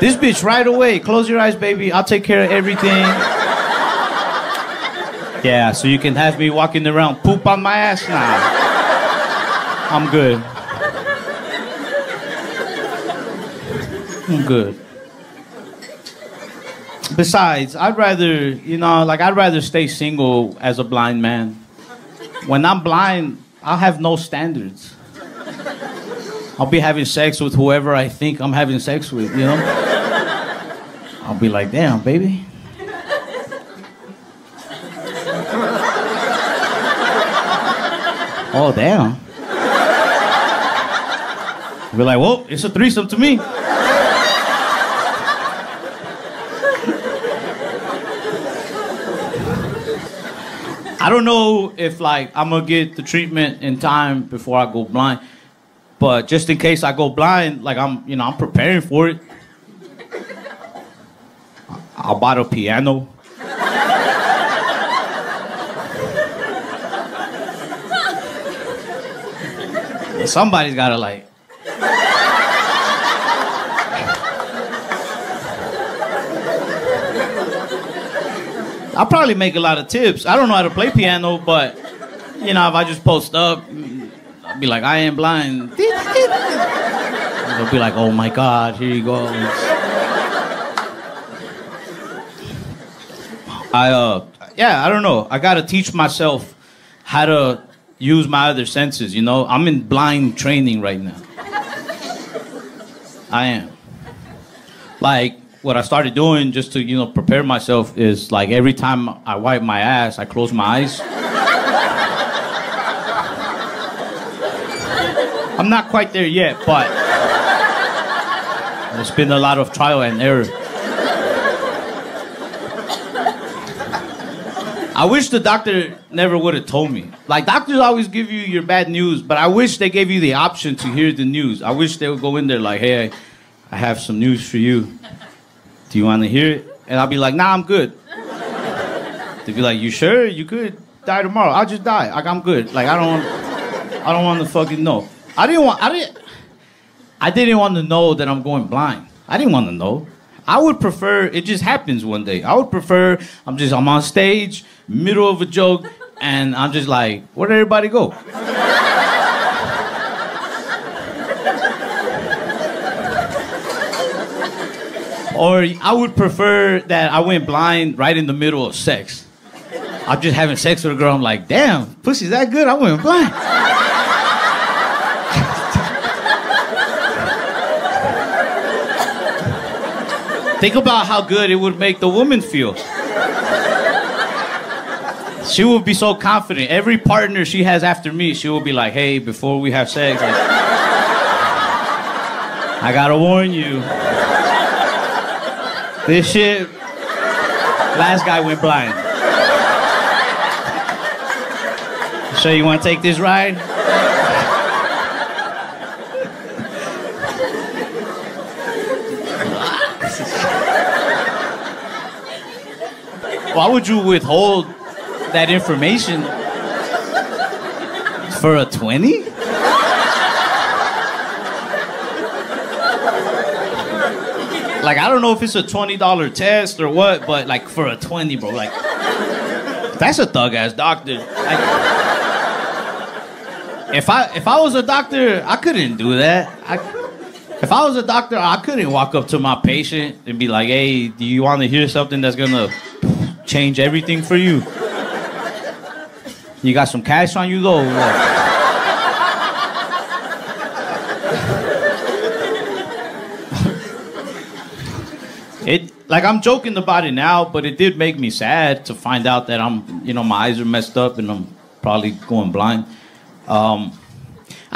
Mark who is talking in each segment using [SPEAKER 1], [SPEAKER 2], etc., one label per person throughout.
[SPEAKER 1] This bitch right away. Close your eyes, baby. I'll take care of everything. Yeah, so you can have me walking around poop on my ass now. I'm good. I'm good. Besides, I'd rather, I'd rather stay single as a blind man. When I'm blind, I'll have no standards. I'll be having sex with whoever I think I'm having sex with, you know? I'll be like, damn, baby. Oh, damn. I'll be like, well, it's a threesome to me. I don't know if, I'm gonna get the treatment in time before I go blind. But just in case I go blind, I'm preparing for it. I'll buy a piano. Somebody's gotta I'll probably make a lot of tips. I don't know how to play piano, but if I just post up, I'll be like, I am blind. They'll be like, oh my God, here he goes. I don't know. I gotta teach myself how to use my other senses, I'm in blind training right now. I am. What I started doing just to, prepare myself is every time I wipe my ass, I close my eyes. I'm not quite there yet, but it's been a lot of trial and error. I wish the doctor never would have told me. Doctors always give you your bad news, but I wish they gave you the option to hear the news. I wish they would go in there hey, I have some news for you. Do you want to hear it? And I'll be like, nah, I'm good. They'd be like, you sure? You could die tomorrow. I'll just die. I'm good. I don't want to fucking know. I didn't want to know that I'm going blind. I didn't want to know. I would prefer it just happens one day. I would prefer I'm on stage, middle of a joke, and I'm just like, where'd everybody go? Or I would prefer that I went blind right in the middle of sex. I'm just having sex with a girl. I'm like, damn, pussy's that good? I went blind. Think about how good it would make the woman feel. She would be so confident. Every partner she has after me, she will be like, hey, before we have sex, I gotta warn you. This shit, last guy went blind. So you want to take this ride? Why would you withhold that information for a 20? I don't know if it's a $20 test or what, but for a 20, bro, that's a thug ass doctor. If I was a doctor, I couldn't do that. If I was a doctor, I couldn't walk up to my patient and be like, hey, do you want to hear something that's gonna change everything for you? You got some cash on you though? I'm joking about it now, but it did make me sad to find out that my eyes are messed up and I'm probably going blind. I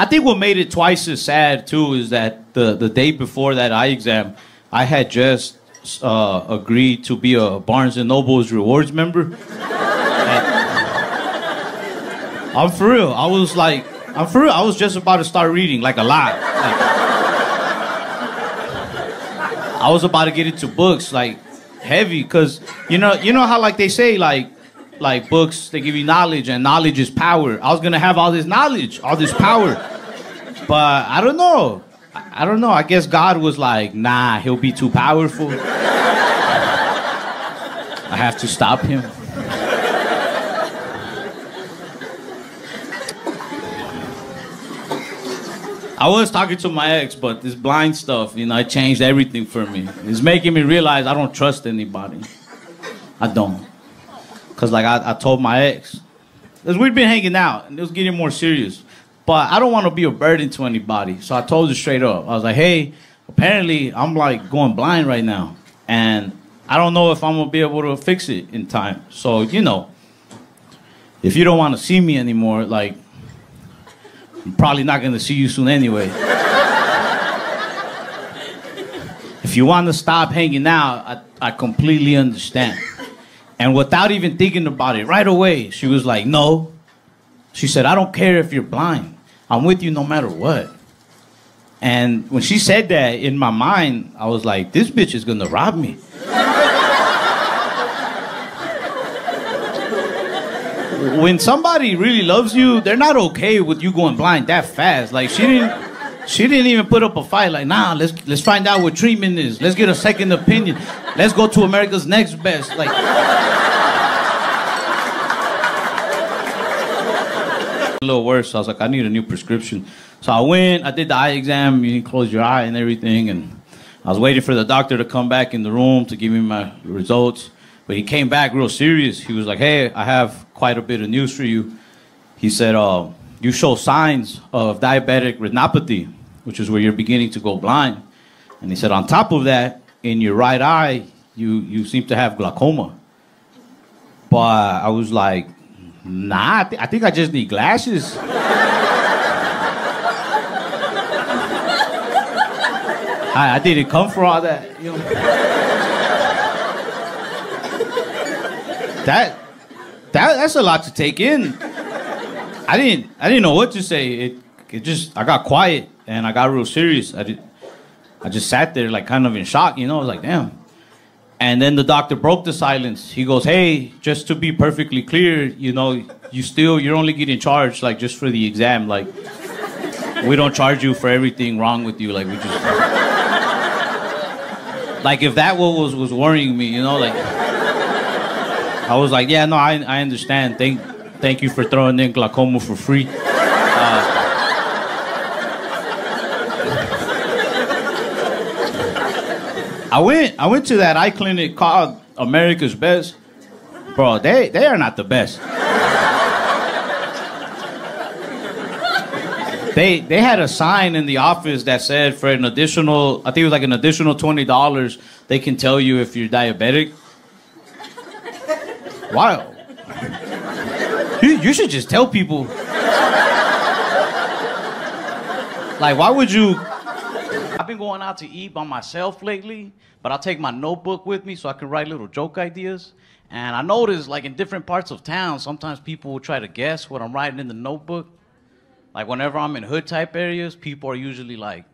[SPEAKER 1] think what made it twice as sad too is that the day before that eye exam, I had just agreed to be a Barnes & Noble's rewards member. I'm for real. I was just about to start reading a lot. I was about to get into books heavy, cause you know how they say books, they give you knowledge and knowledge is power. I was gonna have all this knowledge, all this power, but I don't know. I don't know. I guess God was like, nah, he'll be too powerful. I have to stop him. I was talking to my ex, but this blind stuff, you know, it changed everything for me. It's making me realize I don't trust anybody. I don't. Because, like, I told my ex, because we'd been hanging out, and it was getting more serious. But I don't want to be a burden to anybody. So I told her straight up. I was like, hey, apparently I'm, like, going blind right now. And I don't know if I'm going to be able to fix it in time. So, you know, if you don't want to see me anymore, like, I'm probably not going to see you soon anyway. If you want to stop hanging out, I completely understand. And without even thinking about it, right away, she was like, no. She said, I don't care if you're blind. I'm with you no matter what. And when she said that, in my mind, I was like, this bitch is going to rob me. When somebody really loves you, they're not okay with you going blind that fast. Like, she didn't even put up a fight. Like, nah, let's find out what treatment is. Let's get a second opinion. Let's go to America's Next Best. Like, a little worse. So I was like, I need a new prescription. So I went, I did the eye exam. You can close your eye and everything. And I was waiting for the doctor to come back in the room to give me my results. But he came back real serious. He was like, hey, I have quite a bit of news for you. He said, you show signs of diabetic retinopathy, which is where you're beginning to go blind. And he said, on top of that, in your right eye, you seem to have glaucoma. But I was like, nah, I think I just need glasses. I didn't come for all that, you know. That's a lot to take in. I didn't know what to say. I got quiet and I got real serious. I just sat there like kind of in shock, you know. I was like, damn. And then the doctor broke the silence. He goes, hey, just to be perfectly clear, you know, you're only getting charged like just for the exam. Like, we don't charge you for everything wrong with you. Like, we just, like, if that was worrying me, you know, like, I was like, yeah, no, I understand. Thank you for throwing in glaucoma for free. I went to that eye clinic called America's Best. Bro, they are not the best. They had a sign in the office that said for an additional, I think it was like an additional $20, they can tell you if you're diabetic. Wow. You should just tell people. Like, why would you? I've been going out to eat by myself lately, but I'll take my notebook with me so I can write little joke ideas. And I noticed, like, in different parts of town, sometimes people will try to guess what I'm writing in the notebook. Like, whenever I'm in hood-type areas, people are usually like,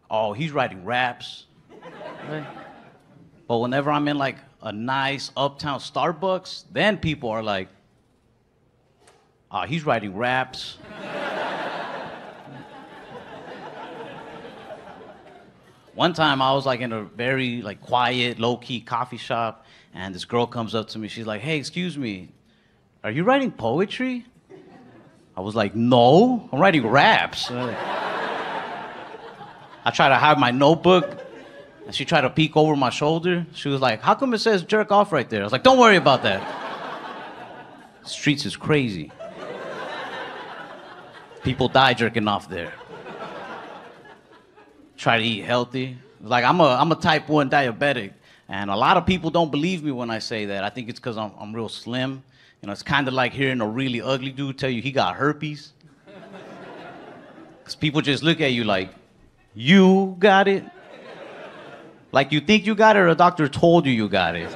[SPEAKER 1] oh, he's writing raps. Right? But whenever I'm in, like, a nice uptown Starbucks, then people are like, oh, he's writing raps. One time I was like in a very like quiet, low-key coffee shop, and this girl comes up to me. She's like, hey, excuse me, are you writing poetry? I was like, no, I'm writing raps. I tried to hide my notebook, and she tried to peek over my shoulder. She was like, how come it says jerk off right there? I was like, don't worry about that. Streets is crazy. People die jerking off there. Try to eat healthy. Like, I'm a type 1 diabetic, and a lot of people don't believe me when I say that. I think it's because I'm real slim. You know, it's kind of like hearing a really ugly dude tell you he got herpes. Because people just look at you like, you got it? Like, you think you got it, or a doctor told you got it?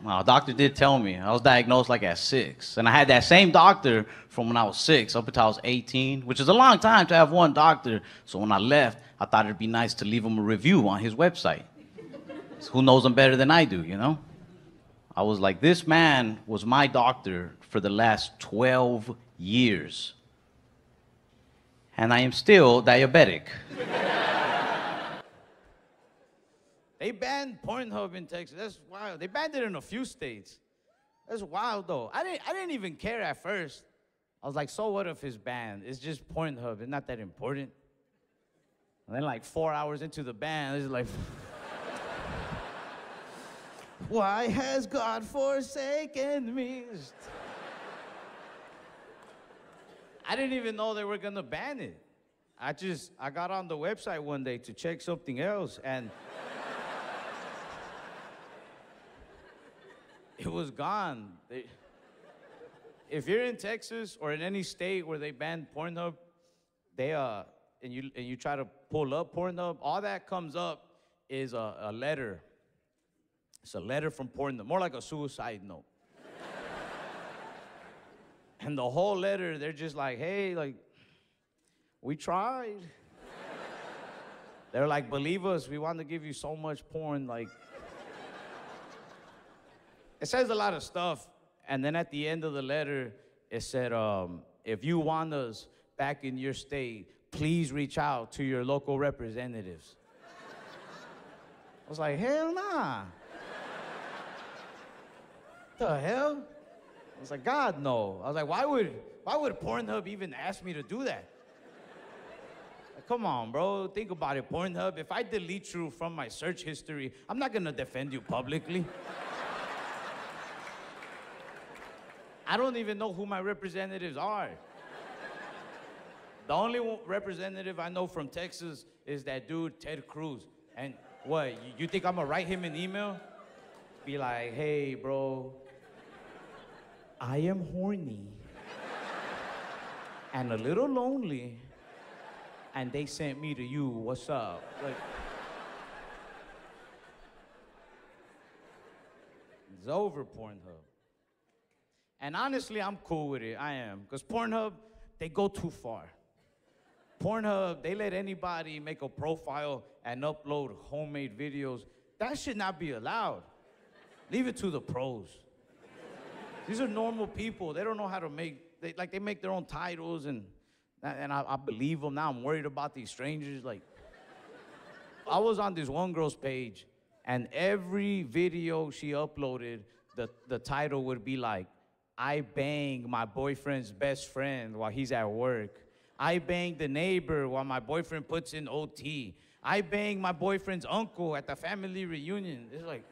[SPEAKER 1] Well, a doctor did tell me. I was diagnosed like at 6. And I had that same doctor from when I was 6 up until I was 18, which is a long time to have one doctor. So when I left, I thought it'd be nice to leave him a review on his website. So who knows him better than I do, you know? I was like, this man was my doctor for the last 12 years. and I am still diabetic. They banned Pornhub in Texas. That's wild. They banned it in a few states. That's wild, though. I didn't even care at first. I was like, so what if it's banned? It's just Pornhub. It's not that important. And then like 4 hours into the ban, it's like, why has God forsaken me? I didn't even know they were gonna ban it. I got on the website one day to check something else, and it was gone. If you're in Texas or in any state where they banned Pornhub, and you try to pull up Pornhub, all that comes up is a letter. It's a letter from Pornhub, more like a suicide note. And the whole letter, they're just like, hey, like, we tried. They're like, believe us, we want to give you so much porn, like. It says a lot of stuff, and then at the end of the letter, it said, if you want us back in your state, please reach out to your local representatives. I was like, hell nah. The hell? I was like, God, no. I was like, why would Pornhub even ask me to do that? Like, come on, bro, think about it, Pornhub. If I delete you from my search history, I'm not gonna defend you publicly. I don't even know who my representatives are. The only representative I know from Texas is that dude, Ted Cruz. And what, you think I'm gonna write him an email? Be like, hey, bro, I am horny and a little lonely, and they sent me to you, what's up? Like, it's over, Pornhub. And honestly, I'm cool with it, I am. Because Pornhub, they go too far. Pornhub, they let anybody make a profile and upload homemade videos. That should not be allowed. Leave it to the pros. These are normal people. They don't know how to make, they make their own titles, and I believe them. Now I'm worried about these strangers. Like, I was on this one girl's page, and every video she uploaded, the title would be like, I bang my boyfriend's best friend while he's at work. I bang the neighbor while my boyfriend puts in OT. I bang my boyfriend's uncle at the family reunion. It's like,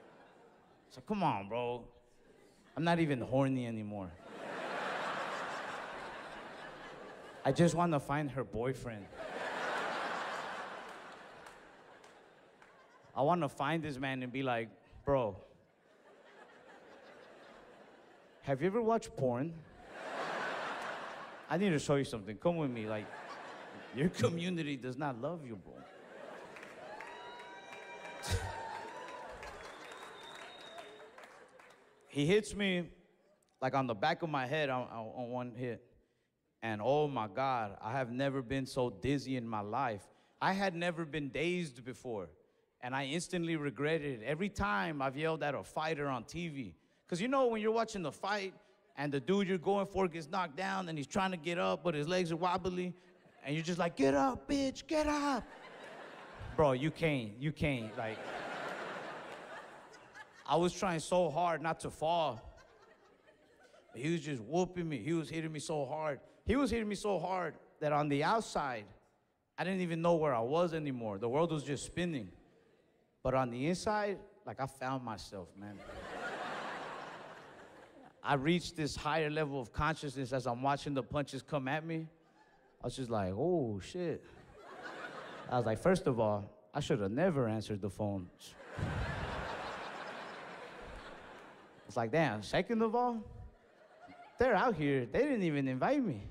[SPEAKER 1] come on, bro. I'm not even horny anymore. I just want to find her boyfriend. I want to find this man and be like, bro, have you ever watched porn? I need to show you something. Come with me. Like, your community does not love you, bro. He hits me like on the back of my head on one hit. And oh my God, I have never been so dizzy in my life. I had never been dazed before. And I instantly regretted it. Every time I've yelled at a fighter on TV. Because you know when you're watching the fight and the dude you're going for gets knocked down and he's trying to get up, but his legs are wobbly, and you're just like, get up, bitch, get up. Bro, you can't, like. I was trying so hard not to fall. But he was just whooping me. He was hitting me so hard. He was hitting me so hard that on the outside, I didn't even know where I was anymore. The world was just spinning. But on the inside, like, I found myself, man. I reached this higher level of consciousness as I'm watching the punches come at me. I was just like, oh, shit. I was like, first of all, I should have never answered the phone. It's like, damn, second of all, they're out here. They didn't even invite me.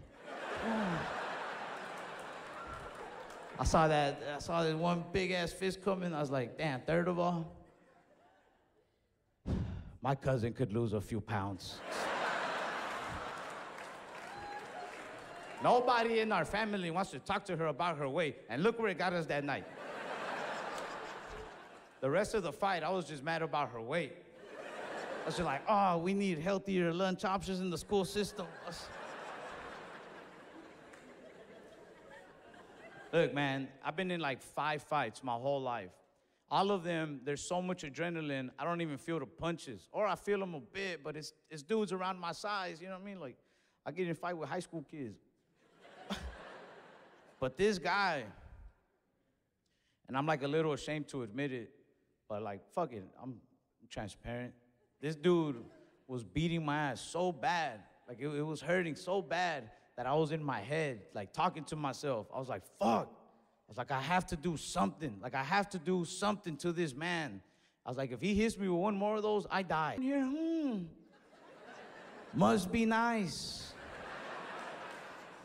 [SPEAKER 1] I saw this one big-ass fist coming. I was like, damn, third of all, my cousin could lose a few pounds. Nobody in our family wants to talk to her about her weight. And look where it got us that night. The rest of the fight, I was just mad about her weight. I was just like, oh, we need healthier lunch options in the school system. Look, man, I've been in like 5 fights my whole life. All of them, there's so much adrenaline, I don't even feel the punches. Or I feel them a bit, but it's dudes around my size, you know what I mean? Like, I get in a fight with high school kids. But this guy, and I'm like a little ashamed to admit it, but like, fuck it, I'm transparent. This dude was beating my ass so bad, like it was hurting so bad that I was in my head, like talking to myself. I was like, fuck. I was like, I have to do something. Like, I have to do something to this man. I was like, if he hits me with one more of those, I die. Here, must be nice.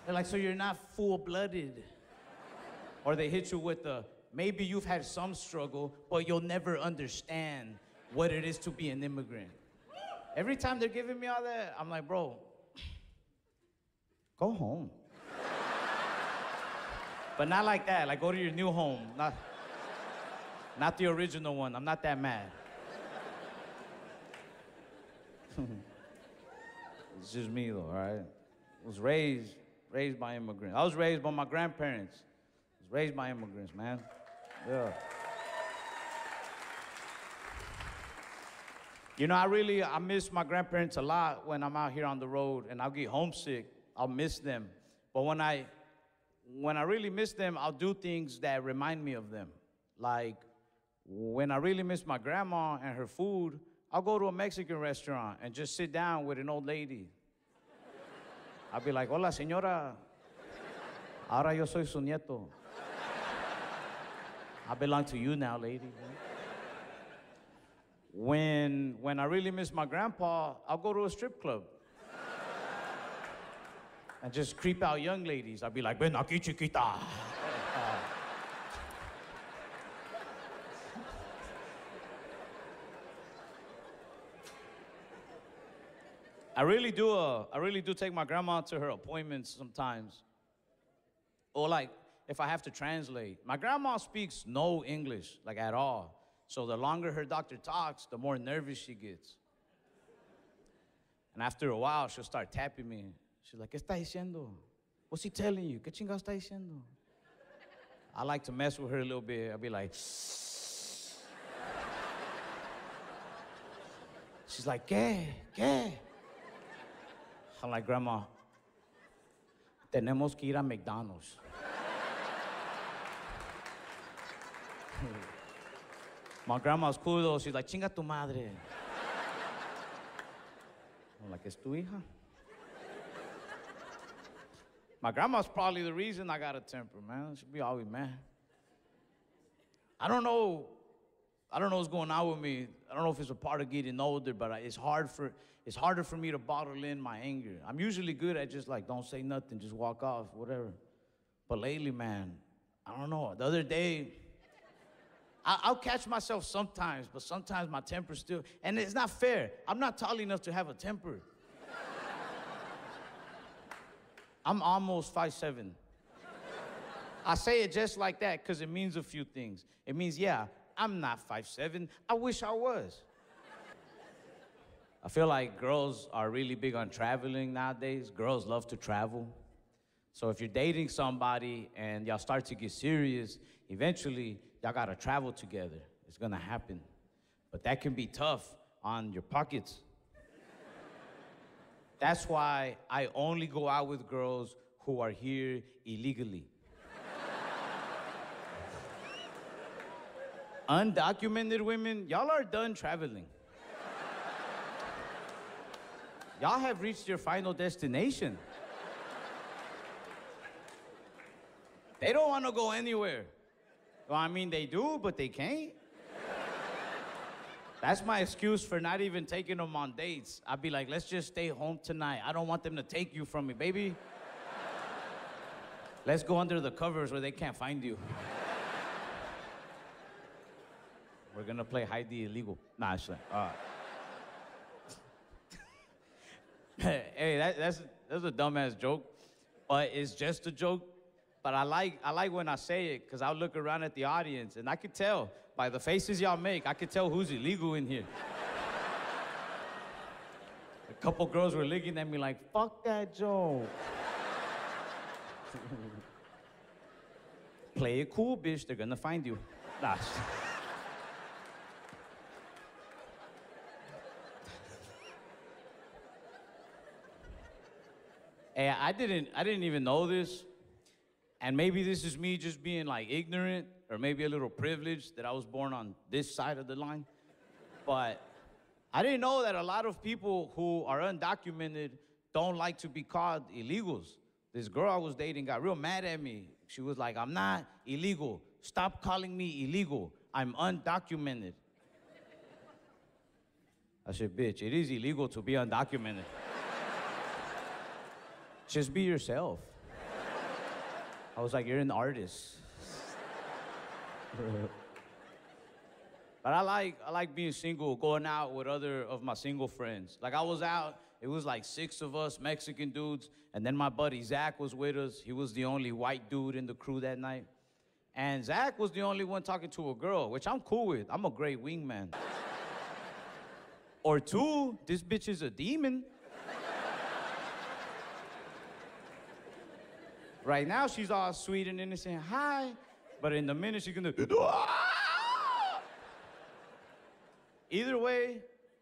[SPEAKER 1] They're like, so you're not full-blooded. Or they hit you with the, maybe you've had some struggle, but you'll never understand what it is to be an immigrant. Every time they're giving me all that, I'm like, bro, go home. But not like that, like go to your new home. Not the original one, I'm not that mad. It's just me though, all right? I was raised by immigrants. I was raised by my grandparents. I was raised by immigrants, man. Yeah. You know, I miss my grandparents a lot when I'm out here on the road and I'll get homesick. I'll miss them. But when I really miss them, I'll do things that remind me of them. Like, when I really miss my grandma and her food, I'll go to a Mexican restaurant and just sit down with an old lady. I'll be like, hola, señora. Ahora yo soy su nieto. I belong to you now, lady. When I really miss my grandpa, I'll go to a strip club. And just creep out young ladies. I'll be like, ven aquí, chiquita. I really do take my grandma to her appointments sometimes. Or like, if I have to translate. My grandma speaks no English, like at all. So the longer her doctor talks, the more nervous she gets. And after a while, she'll start tapping me. She's like, ¿qué está diciendo? What's he telling you? ¿Qué chingados está diciendo? I like to mess with her a little bit. I'll be like, shh. She's like, ¿qué? I'm like, Grandma, tenemos que ir a McDonald's. My grandma's cool though. She's like, chinga tu madre. I'm like, ¿es tu hija? My grandma's probably the reason I got a temper, man. She'd be always mad. I don't know what's going on with me. I don't know if it's a part of getting older, but it's harder for me to bottle in my anger. I'm usually good at just like, don't say nothing, just walk off, whatever. But lately, man, I don't know. The other day, I'll catch myself sometimes, but sometimes my temper still, and it's not fair. I'm not tall enough to have a temper. I'm almost 5'7". I say it just like that because it means a few things. It means, yeah, I'm not 5'7". I wish I was. I feel like girls are really big on traveling nowadays. Girls love to travel. So if you're dating somebody and y'all start to get serious, eventually y'all gotta travel together. It's gonna happen. But that can be tough on your pockets. That's why I only go out with girls who are here illegally. Undocumented women, y'all are done traveling. Y'all have reached your final destination. They don't want to go anywhere. Well, I mean, they do, but they can't. That's my excuse for not even taking them on dates. I'd be like, let's just stay home tonight. I don't want them to take you from me, baby. Let's go under the covers where they can't find you. We're gonna play hide the illegal. Nah, it's like, hey, that's a dumbass joke, but it's just a joke. But I like when I say it, because I'll look around at the audience, and I could tell, by the faces y'all make, I could tell who's illegal in here. A couple girls were looking at me like, fuck that joke. play it cool, bitch. They're gonna find you. Nah. Hey, I didn't even know this. And maybe this is me just being like ignorant or maybe a little privileged that I was born on this side of the line. But I didn't know that a lot of people who are undocumented don't like to be called illegals. This girl I was dating got real mad at me. She was like, I'm not illegal. Stop calling me illegal. I'm undocumented. I said, bitch, it is illegal to be undocumented. Just be yourself. I was like, you're an artist. But I like being single, going out with other of my single friends. Like I was out, it was like 6 of us Mexican dudes, and then my buddy Zach was with us. He was the only white dude in the crew that night. And Zach was the only one talking to a girl, which I'm cool with. I'm a great wingman. Or 2, this bitch is a demon. Right now, she's all sweet and innocent, hi. But in a minute, she's gonna, Either way,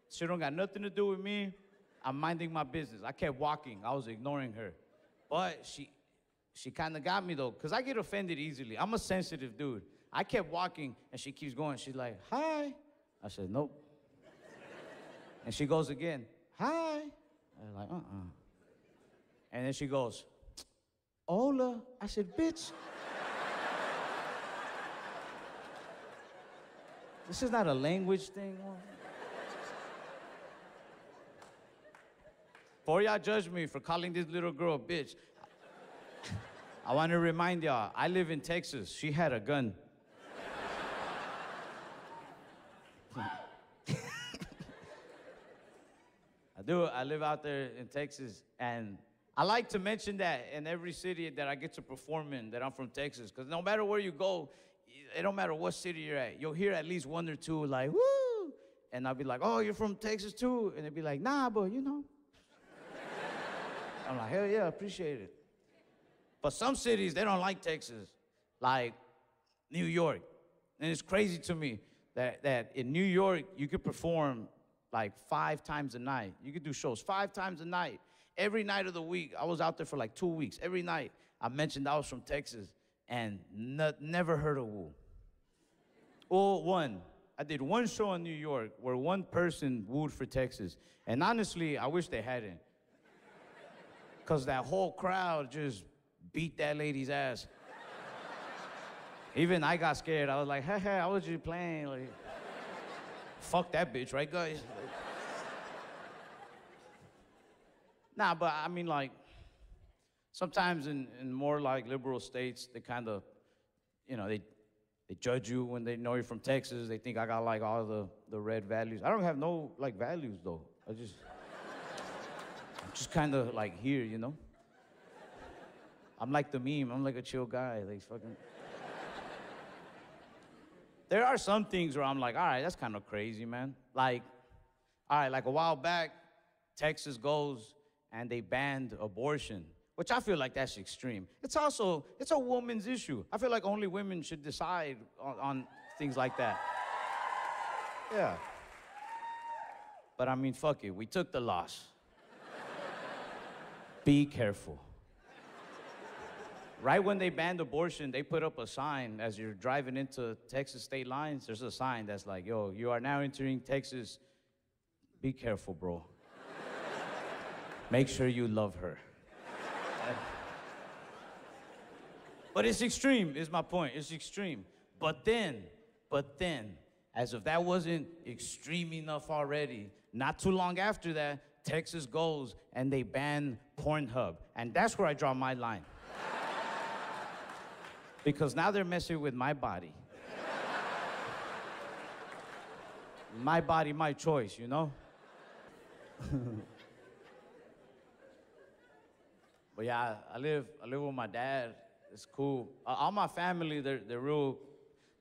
[SPEAKER 1] she don't got nothing to do with me. I'm minding my business. I kept walking. I was ignoring her. But she kind of got me, though, because I get offended easily. I'm a sensitive dude. I kept walking, and she keeps going. She's like, hi. I said, nope. And she goes again, hi. I was like, And then she goes, hola. I said, bitch. This is not a language thing. Before y'all judge me for calling this little girl a bitch, I want to remind y'all, I live in Texas. She had a gun. I do. I live out there in Texas, and I like to mention that in every city that I get to perform in, that I'm from Texas, because no matter where you go, it don't matter what city you're at, you'll hear at least 1 or 2 like, woo! And I'll be like, oh, you're from Texas too? And they'll be like, nah, but you know. I'm like, hell yeah, appreciate it. But some cities, they don't like Texas, like New York. And it's crazy to me that in New York, you could perform like 5 times a night. You could do shows 5 times a night. Every night of the week, I was out there for like 2 weeks. Every night, I mentioned I was from Texas and never heard a woo. Well, one. I did 1 show in New York where 1 person wooed for Texas. And honestly, I wish they hadn't. Because that whole crowd just beat that lady's ass. Even I got scared. I was like, hey, I was just playing. Like, fuck that bitch, right, guys? Nah, but I mean, like, sometimes in more like liberal states, they kind of, you know, they judge you when they know you're from Texas. They think I got like all the red values. I don't have no like values though. I'm just kind of like here, you know? I'm like the meme. I'm like a chill guy. Like fucking. There are some things where I'm like, all right, that's kind of crazy, man. Like, all right, like a while back, Texas goes and they banned abortion, which I feel like that's extreme. It's a woman's issue. I feel like only women should decide on things like that. Yeah. But I mean, fuck it. We took the loss. Be careful. Right when they banned abortion, they put up a sign as you're driving into Texas state lines. There's a sign that's like, yo, you are now entering Texas. Be careful, bro. Make sure you love her. But it's extreme, is my point. It's extreme. But then, as if that wasn't extreme enough already, not too long after that, Texas goes and they ban Pornhub. And that's where I draw my line. Because now they're messing with my body. My body, my choice, you know? But yeah, I live with my dad. It's cool. All my family, they're real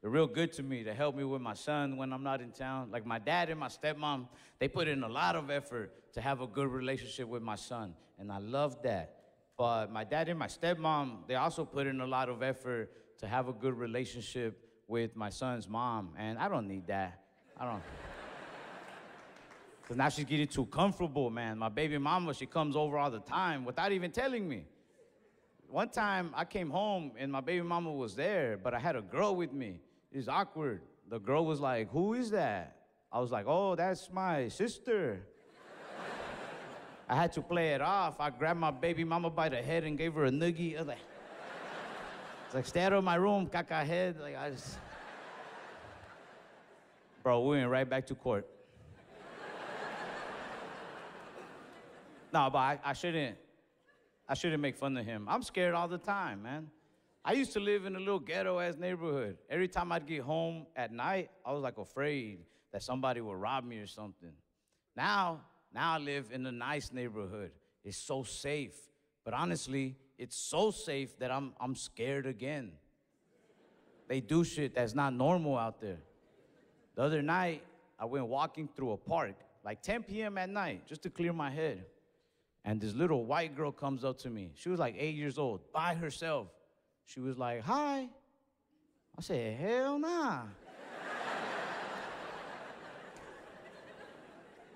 [SPEAKER 1] good to me. They help me with my son when I'm not in town. Like my dad and my stepmom, they put in a lot of effort to have a good relationship with my son. And I love that. But my dad and my stepmom, they also put in a lot of effort to have a good relationship with my son's mom, and I don't need that. I don't. Because now she's getting too comfortable, man. My baby mama, she comes over all the time without even telling me. One time I came home and my baby mama was there, but I had a girl with me. It's awkward. The girl was like, "Who is that?" I was like, "Oh, that's my sister." I had to play it off. I grabbed my baby mama by the head and gave her a noogie. I was like, it's like, "Stay out of my room, caca head." Like, I just... Bro, we went right back to court. No, but I shouldn't make fun of him. I'm scared all the time, man. I used to live in a little ghetto-ass neighborhood. Every time I'd get home at night, I was like afraid that somebody would rob me or something. Now I live in a nice neighborhood. It's so safe. But honestly, it's so safe that I'm scared again. They do shit that's not normal out there. The other night, I went walking through a park, like 10 p.m. at night, just to clear my head. And this little white girl comes up to me. She was like 8 years old, by herself. She was like, "Hi." I said, "Hell nah."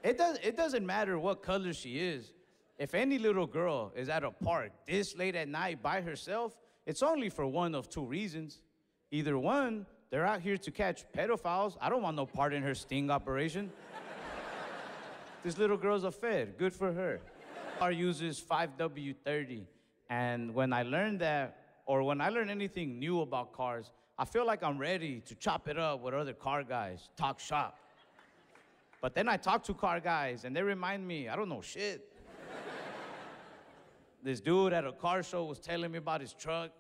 [SPEAKER 1] It doesn't matter what color she is. If any little girl is at a park this late at night by herself, it's only for one of two reasons. Either one, they're out here to catch pedophiles. I don't want no part in her sting operation. This little girl's a fed. Good for her. Car uses 5W30. And when I learned that, or when I learn anything new about cars, I feel like I'm ready to chop it up with other car guys, talk shop. But then I talk to car guys, and they remind me, I don't know shit. This dude at a car show was telling me about his truck.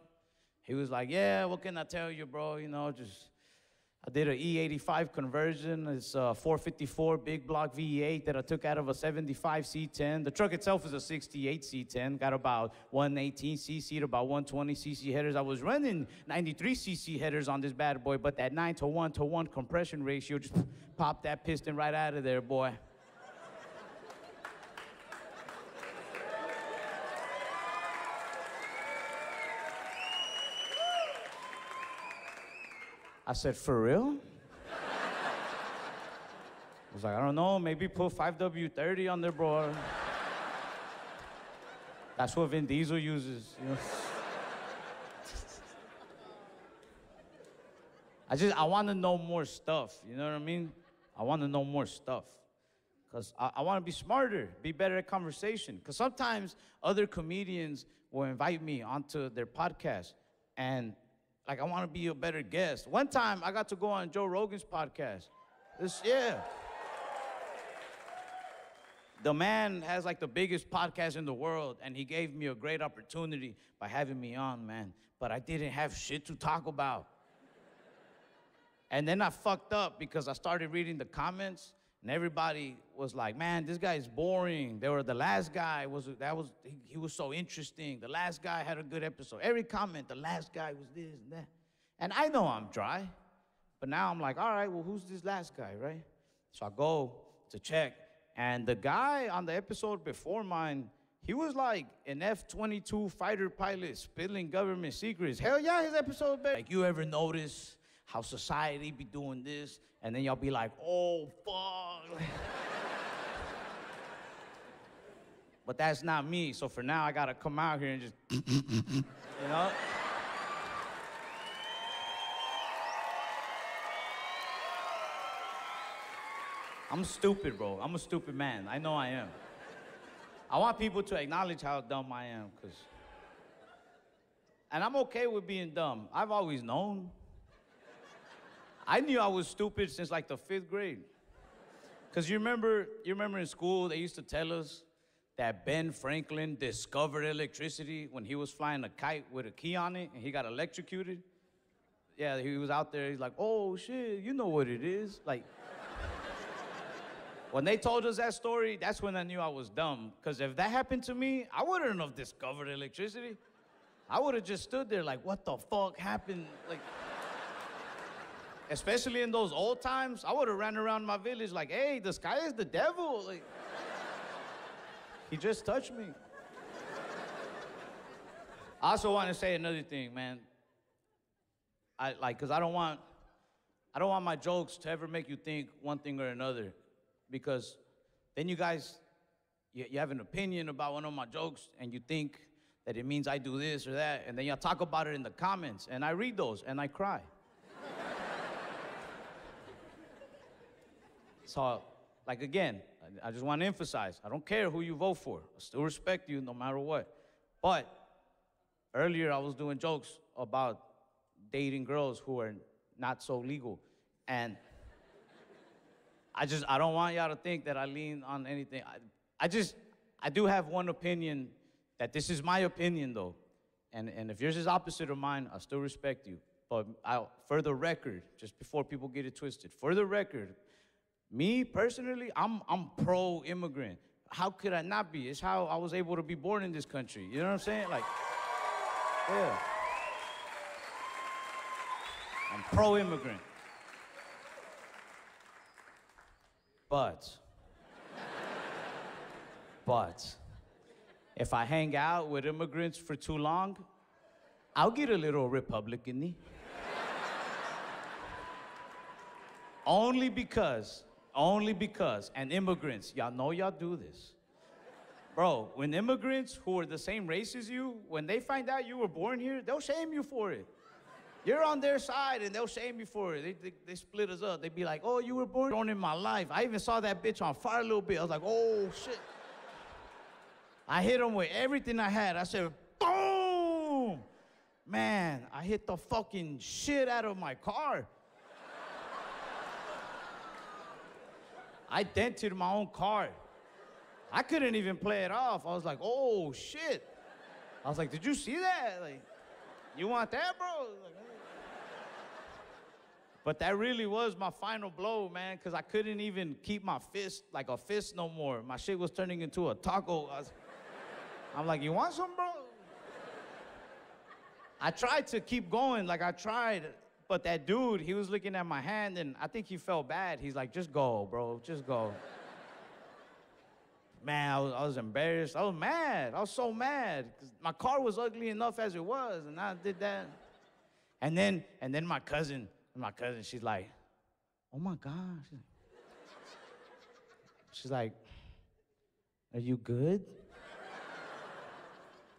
[SPEAKER 1] He was like, "Yeah, what can I tell you, bro? You know, I did an E85 conversion. It's a 454 big block V8 that I took out of a 75 C10. The truck itself is a 68 C10. Got about 118 cc to about 120 cc headers. I was running 93 cc headers on this bad boy, but that 9-to-1 compression ratio just popped that piston right out of there, boy." I said, "For real?" I was like, "I don't know, maybe put 5W30 on there, bro." That's what Vin Diesel uses, you know. I want to know more stuff, you know what I mean? I want to know more stuff. Because I want to be smarter, be better at conversation. Because sometimes other comedians will invite me onto their podcast, and like, I want to be a better guest. One time, I got to go on Joe Rogan's podcast. The man has like the biggest podcast in the world, and he gave me a great opportunity by having me on, man. But I didn't have shit to talk about. And then I fucked up because I started reading the comments, and everybody was like, "Man, this guy is boring." The last guy he was so interesting. The last guy had a good episode. Every comment, the last guy was this and that. And I know I'm dry, but now I'm like, all right, well, who's this last guy, right? So I go to check, and the guy on the episode before mine, he was like an F-22 fighter pilot spilling government secrets. Hell yeah, his episode better. Like, you ever notice how society be doing this, and then y'all be like, "Oh, fuck." But that's not me, so for now, I gotta come out here and just, you know? I'm stupid, bro. I'm a stupid man. I know I am. I want people to acknowledge how dumb I am, and I'm okay with being dumb. I've always known. I knew I was stupid since like the 5th grade. Because you remember in school, they used to tell us that Ben Franklin discovered electricity when he was flying a kite with a key on it, and he got electrocuted. Yeah, he was out there, he's like, "Oh shit, you know what it is." Like, when they told us that story, that's when I knew I was dumb. Because if that happened to me, I wouldn't have discovered electricity. I would have just stood there like, what the fuck happened? Like, especially in those old times, I would have ran around my village like, "Hey, the sky is the devil." Like, he just touched me. I also want to say another thing, man. because I don't want my jokes to ever make you think one thing or another, because then you guys, you have an opinion about one of my jokes and you think that it means I do this or that, and then y'all talk about it in the comments, and I read those and I cry. So, like again, I just want to emphasize, I don't care who you vote for. I still respect you no matter what. But earlier I was doing jokes about dating girls who are not so legal. And I don't want y'all to think that I lean on anything. I do have one opinion, that this is my opinion though. And if yours is opposite of mine, I still respect you. But for the record, just before people get it twisted, for the record, me personally, I'm pro-immigrant. How could I not be? It's how I was able to be born in this country. You know what I'm saying? Like, yeah. I'm pro-immigrant. But if I hang out with immigrants for too long, I'll get a little Republican-y. Only because, and immigrants, y'all know y'all do this. Bro, when immigrants who are the same race as you, when they find out you were born here, they'll shame you for it. You're on their side and they'll shame you for it. They split us up. They be like, oh, you were born in my life. I even saw that bitch on fire a little bit. I was like, oh, shit. I hit him with everything I had. I said, boom! Man, I hit the fucking shit out of my car. I dented my own car. I couldn't even play it off. I was like, oh, shit. I was like, did you see that? Like, you want that, bro? Like, but that really was my final blow, man, because I couldn't even keep my fist, like a fist no more. My shit was turning into a taco. I'm like, you want some, bro? I tried to keep going, like I tried, but that dude, he was looking at my hand, and I think he felt bad. He's like, just go, bro, just go. Man, I was embarrassed. I was mad. I was so mad, because my car was ugly enough as it was, and I did that. And then my cousin, she's like, oh my God. She's like, are you good?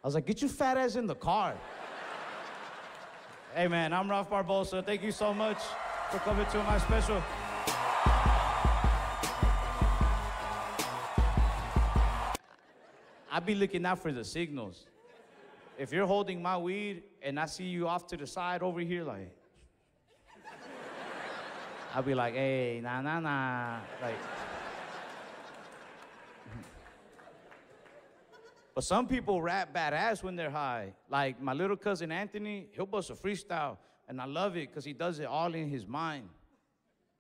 [SPEAKER 1] I was like, get your fat ass in the car. Hey man, I'm Ralph Barbosa. Thank you so much for coming to my special. I be looking out for the signals. If you're holding my weed and I see you off to the side over here, like, I'll be like, hey, nah. Like, but some people rap badass when they're high. Like my little cousin Anthony, he'll bust a freestyle, and I love it because he does it all in his mind.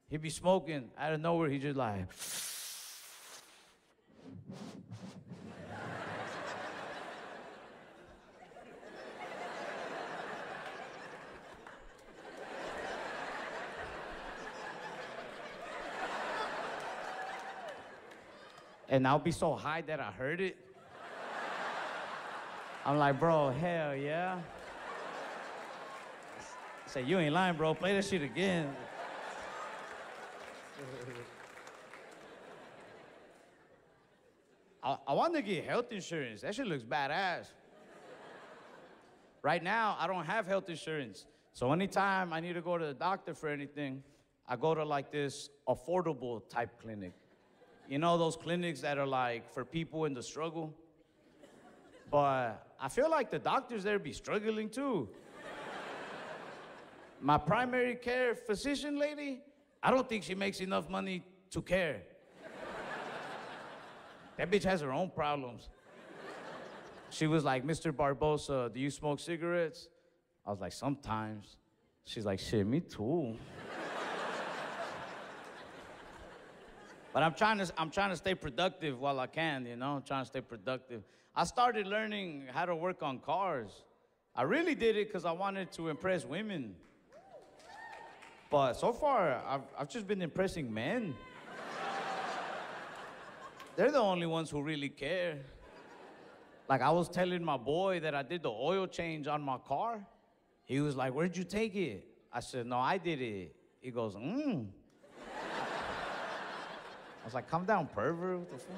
[SPEAKER 1] He'd be smoking, out of nowhere, he just like, and I'll be so high that I heard it. I'm like, bro, hell yeah. I say, you ain't lying, bro. Play that shit again. I want to get health insurance. That shit looks badass. Right now, I don't have health insurance. So anytime I need to go to the doctor for anything, I go to like this affordable type clinic. You know those clinics that are like for people in the struggle? But I feel like the doctors there be struggling too. My primary care physician lady, I don't think she makes enough money to care. That bitch has her own problems. She was like, Mr. Barbosa, do you smoke cigarettes? I was like, sometimes. She's like, shit, me too. But I'm trying to stay productive while I can, you know? I'm trying to stay productive. I started learning how to work on cars. I really did it because I wanted to impress women. But so far, I've just been impressing men. They're the only ones who really care. Like I was telling my boy that I did the oil change on my car. He was like, where'd you take it? I said, no, I did it. He goes, I was like, calm down, pervert. What the fuck?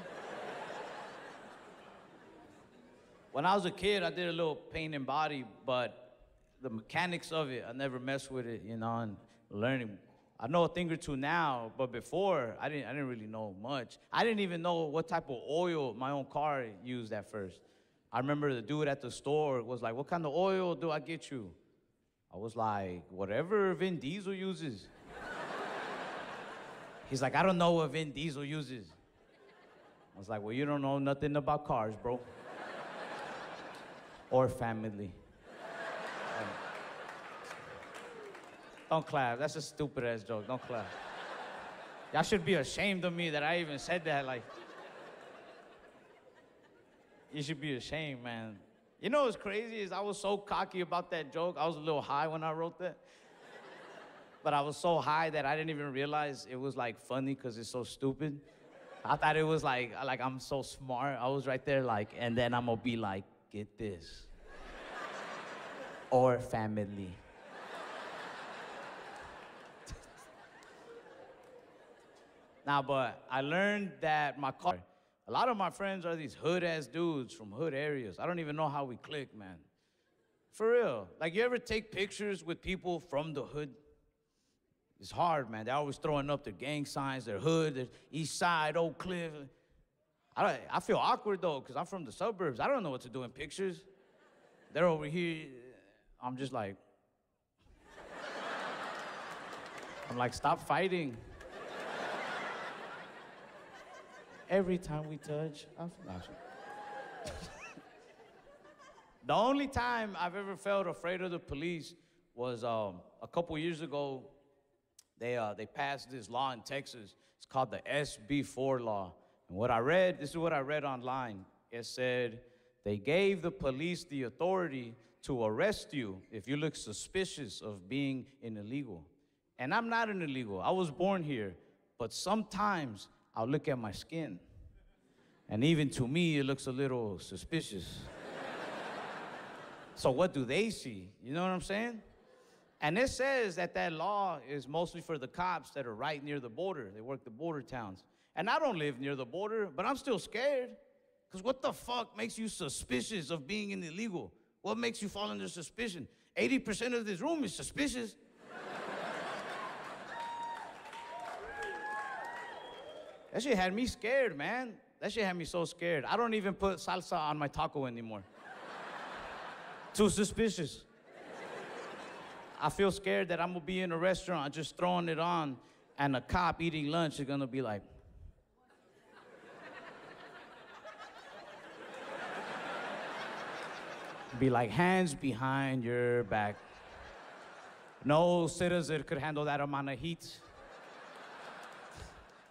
[SPEAKER 1] When I was a kid, I did a little paint and body, but the mechanics of it, I never messed with it, you know, and learning. I know a thing or two now, but before, I didn't really know much. I didn't even know what type of oil my own car used at first. I remember the dude at the store was like, what kind of oil do I get you? I was like, whatever Vin Diesel uses. He's like, I don't know what Vin Diesel uses. I was like, well, you don't know nothing about cars, bro. Or family. Don't clap. That's a stupid ass joke. Don't clap. Y'all should be ashamed of me that I even said that. Like, you should be ashamed, man. You know what's crazy is I was so cocky about that joke. I was a little high when I wrote that. But I was so high that I didn't even realize it was like funny because it's so stupid. I thought it was like I'm so smart. I was right there like, and then I'm gonna be like, get this. Or family. Nah, but I learned that my car, a lot of my friends are these hood-ass dudes from hood areas. I don't even know how we click, man. For real. Like, you ever take pictures with people from the hood? It's hard, man. They're always throwing up their gang signs, their hood, their east side, Oak Cliff. I feel awkward, though, because I'm from the suburbs. I don't know what to do in pictures. They're over here. I'm just like... I'm like, stop fighting. Every time we touch, I'm The only time I've ever felt afraid of the police was a couple years ago. They passed this law in Texas. It's called the SB4 law. And this is what I read online. It said, they gave the police the authority to arrest you if you look suspicious of being an illegal. And I'm not an illegal. I was born here. But sometimes I'll look at my skin. And even to me, it looks a little suspicious. So what do they see? You know what I'm saying? And it says that law is mostly for the cops that are right near the border. They work the border towns. And I don't live near the border, but I'm still scared. Because what the fuck makes you suspicious of being an illegal? What makes you fall under suspicion? 80% of this room is suspicious. That shit had me scared, man. That shit had me so scared. I don't even put salsa on my taco anymore. Too suspicious. I feel scared that I'm gonna be in a restaurant just throwing it on and a cop eating lunch is gonna be like, hands behind your back. No citizen could handle that amount of heat.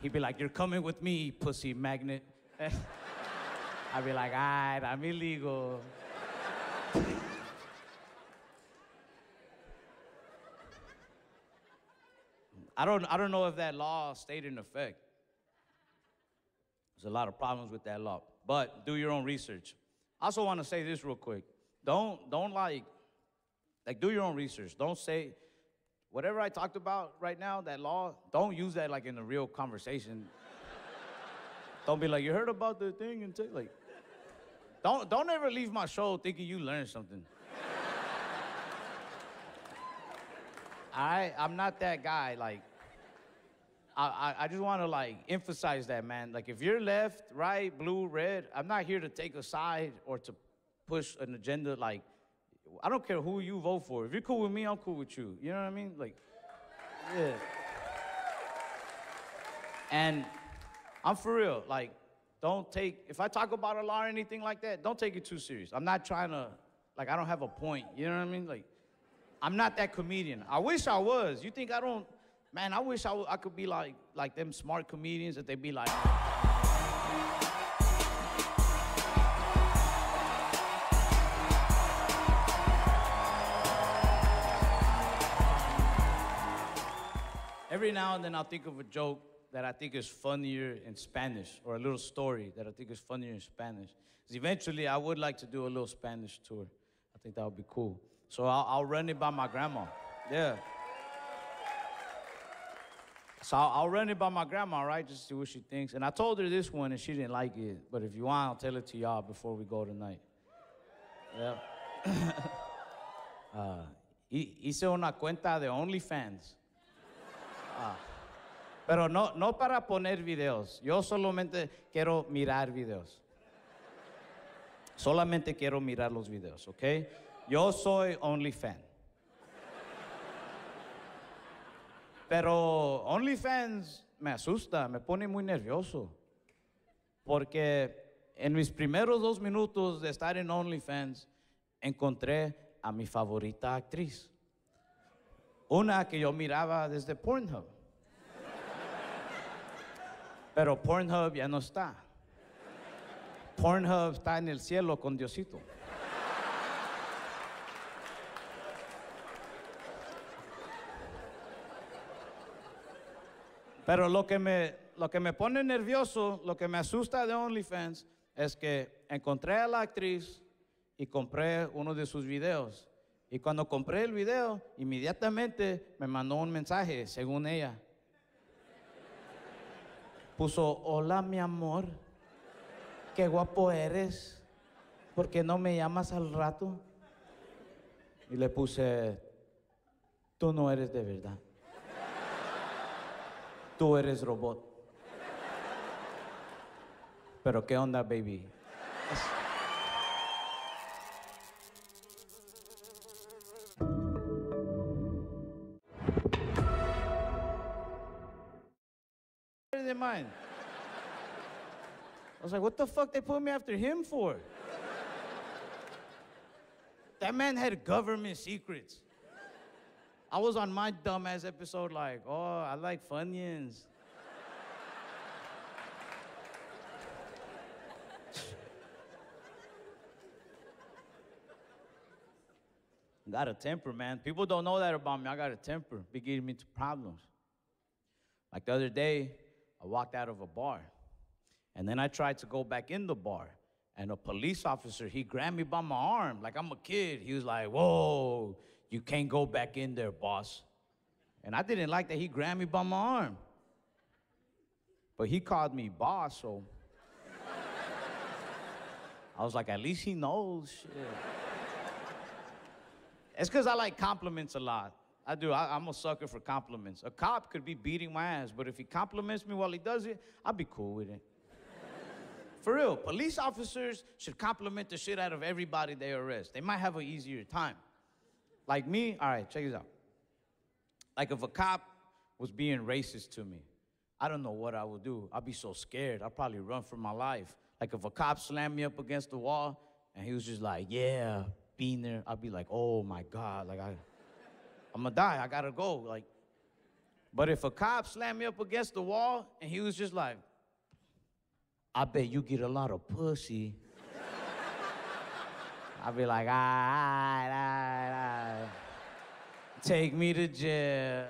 [SPEAKER 1] He'd be like, you're coming with me, pussy magnet. I'd be like, all right, I'm illegal. I don't know if that law stayed in effect. There's a lot of problems with that law. But do your own research. I also want to say this real quick. Don't do your own research. Don't say, whatever I talked about right now, that law, don't use that like in a real conversation. Don't be like, you heard about the thing? And like, don't ever leave my show thinking you learned something. I'm not that guy. Like, I just want to like emphasize that, man. Like, if you're left, right, blue, red, I'm not here to take a side or to push an agenda. Like, I don't care who you vote for. If you're cool with me, I'm cool with you. You know what I mean? Like, yeah. And I'm for real. Like, if I talk about a law or anything like that, don't take it too serious. I'm not trying to, like, I don't have a point. You know what I mean? Like, I'm not that comedian. I wish I was. You think I don't? Man, I wish I could be like them smart comedians that they be like. Every now and then I'll think of a joke that I think is funnier in Spanish, or a little story that I think is funnier in Spanish. Because eventually I would like to do a little Spanish tour. I think that would be cool. So I'll run it by my grandma. Yeah. So I'll run it by my grandma, right, just to see what she thinks. And I told her this one, and she didn't like it. But if you want, I'll tell it to y'all before we go tonight. Yeah. Hice una cuenta de OnlyFans. Pero no para poner videos. Yo solamente quiero mirar videos. Solamente quiero mirar los videos, ¿ok? Yo soy OnlyFans. Pero OnlyFans me asusta, me pone muy nervioso. Porque en mis primeros 2 minutos de estar en OnlyFans, encontré a mi favorita actriz. Una que yo miraba desde Pornhub. Pero Pornhub ya no está. Pornhub está en el cielo con Diosito. Pero lo que me pone nervioso, lo que me asusta de OnlyFans, es que encontré a la actriz y compré uno de sus videos. Y cuando compré el video, inmediatamente me mandó un mensaje, según ella. Puso, hola mi amor, qué guapo eres, ¿por qué no me llamas al rato? Y le puse, tú no eres de verdad. Tú eres robot. Pero qué onda, baby. De mine. I was like, what the fuck they put me after him for? That man had government secrets. I was on my dumbass episode like, oh, I like Funyuns. Got a temper, man. People don't know that about me. I got a temper. Be getting me into problems. Like the other day, I walked out of a bar. And then I tried to go back in the bar. And a police officer, he grabbed me by my arm like I'm a kid. He was like, whoa, you can't go back in there, boss. And I didn't like that he grabbed me by my arm. But he called me boss, so I was like, at least he knows. Shit. It's because I like compliments a lot. I do. I'm a sucker for compliments. A cop could be beating my ass, but if he compliments me while he does it, I'll be cool with it. For real, police officers should compliment the shit out of everybody they arrest. They might have an easier time. Like me, all right, check this out. Like if a cop was being racist to me, I don't know what I would do. I'd be so scared. I'd probably run for my life. Like if a cop slammed me up against the wall and he was just like, yeah, being there, I'd be like, oh my God, like I'm gonna die, I gotta go. Like, but if a cop slammed me up against the wall and he was just like, I bet you get a lot of pussy. I'd be like, all right. Take me to jail.